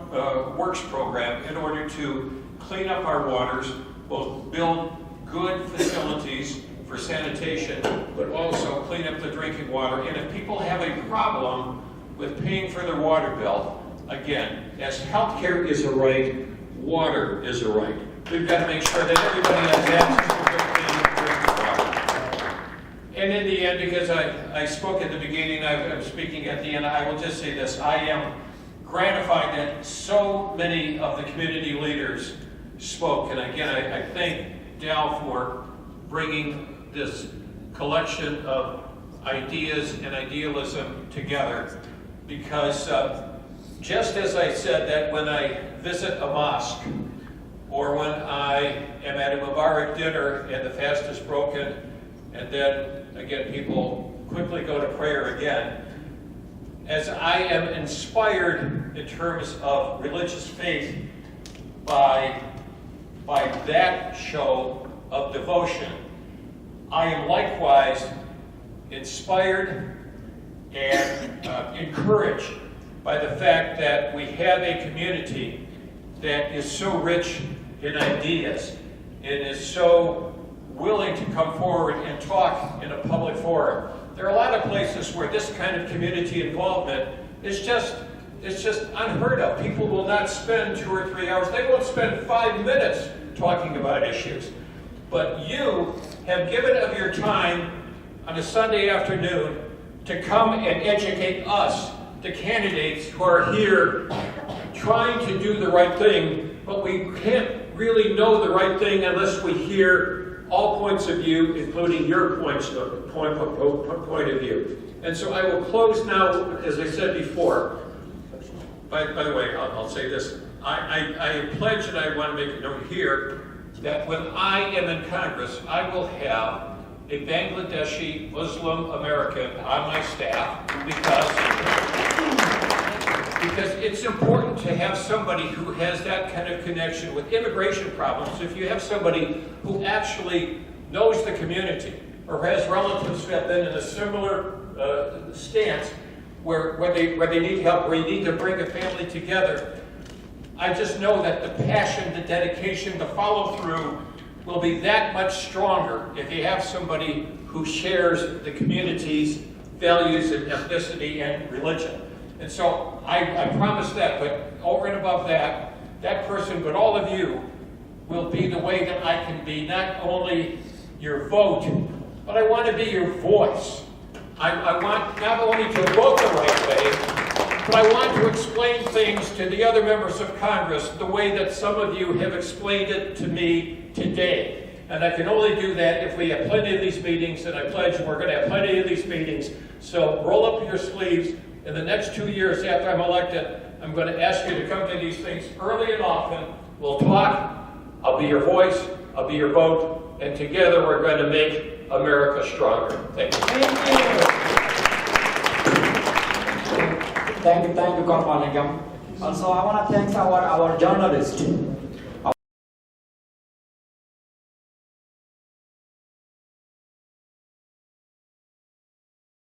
works program in order to clean up our waters, both build good facilities for sanitation, but also clean up the drinking water. And if people have a problem with paying for their water bill, again, as healthcare is a right, water is a right. We've got to make sure that everybody has access to good clean drinking water. And in the end, because I spoke at the beginning, I'm speaking at the end, I will just say this. I am gratified that so many of the community leaders spoke. And again, I thank Dal for bringing this collection of ideas and idealism together, because just as I said that when I visit a mosque or when I am at a Mubarak dinner and the fast is broken and then again people quickly go to prayer again, as I am inspired in terms of religious faith by that show of devotion, I am likewise inspired and encouraged by the fact that we have a community that is so rich in ideas and is so willing to come forward and talk in a public forum. There are a lot of places where this kind of community involvement is just unheard of. People will not spend 2 or 3 hours. They won't spend 5 minutes talking about issues. But you have given of your time on a Sunday afternoon to come and educate us, the candidates who are here trying to do the right thing, but we can't really know the right thing unless we hear all points of view, including your point of view. And so I will close now, as I said before. By the way, I'll say this. I pledge, and I want to make a note here, that when I am in Congress, I will have a Bangladeshi Muslim American on my staff because it's important to have somebody who has that kind of connection with immigration problems. If you have somebody who actually knows the community or has relatives who have been in a similar stance where they need help, where you need to bring a family together, I just know that the passion, the dedication, the follow through will be that much stronger if you have somebody who shares the community's values and ethnicity and religion. And so I promise that, but over and above that, that person, but all of you, will be the way that I can be not only your vote, but I want to be your voice. I want not only to vote the right way, but I want to explain things to the other members of Congress the way that some of you have explained it to me today. And I can only do that if we have plenty of these meetings, and I pledge we're going to have plenty of these meetings. So roll up your sleeves. In the next 2 years after I'm elected, I'm going to ask you to come to these things early and often. We'll talk. I'll be your voice. I'll be your vote. And together we're going to make America stronger. Thank you. Thank you, Marlinga. Also, I want to thank our journalists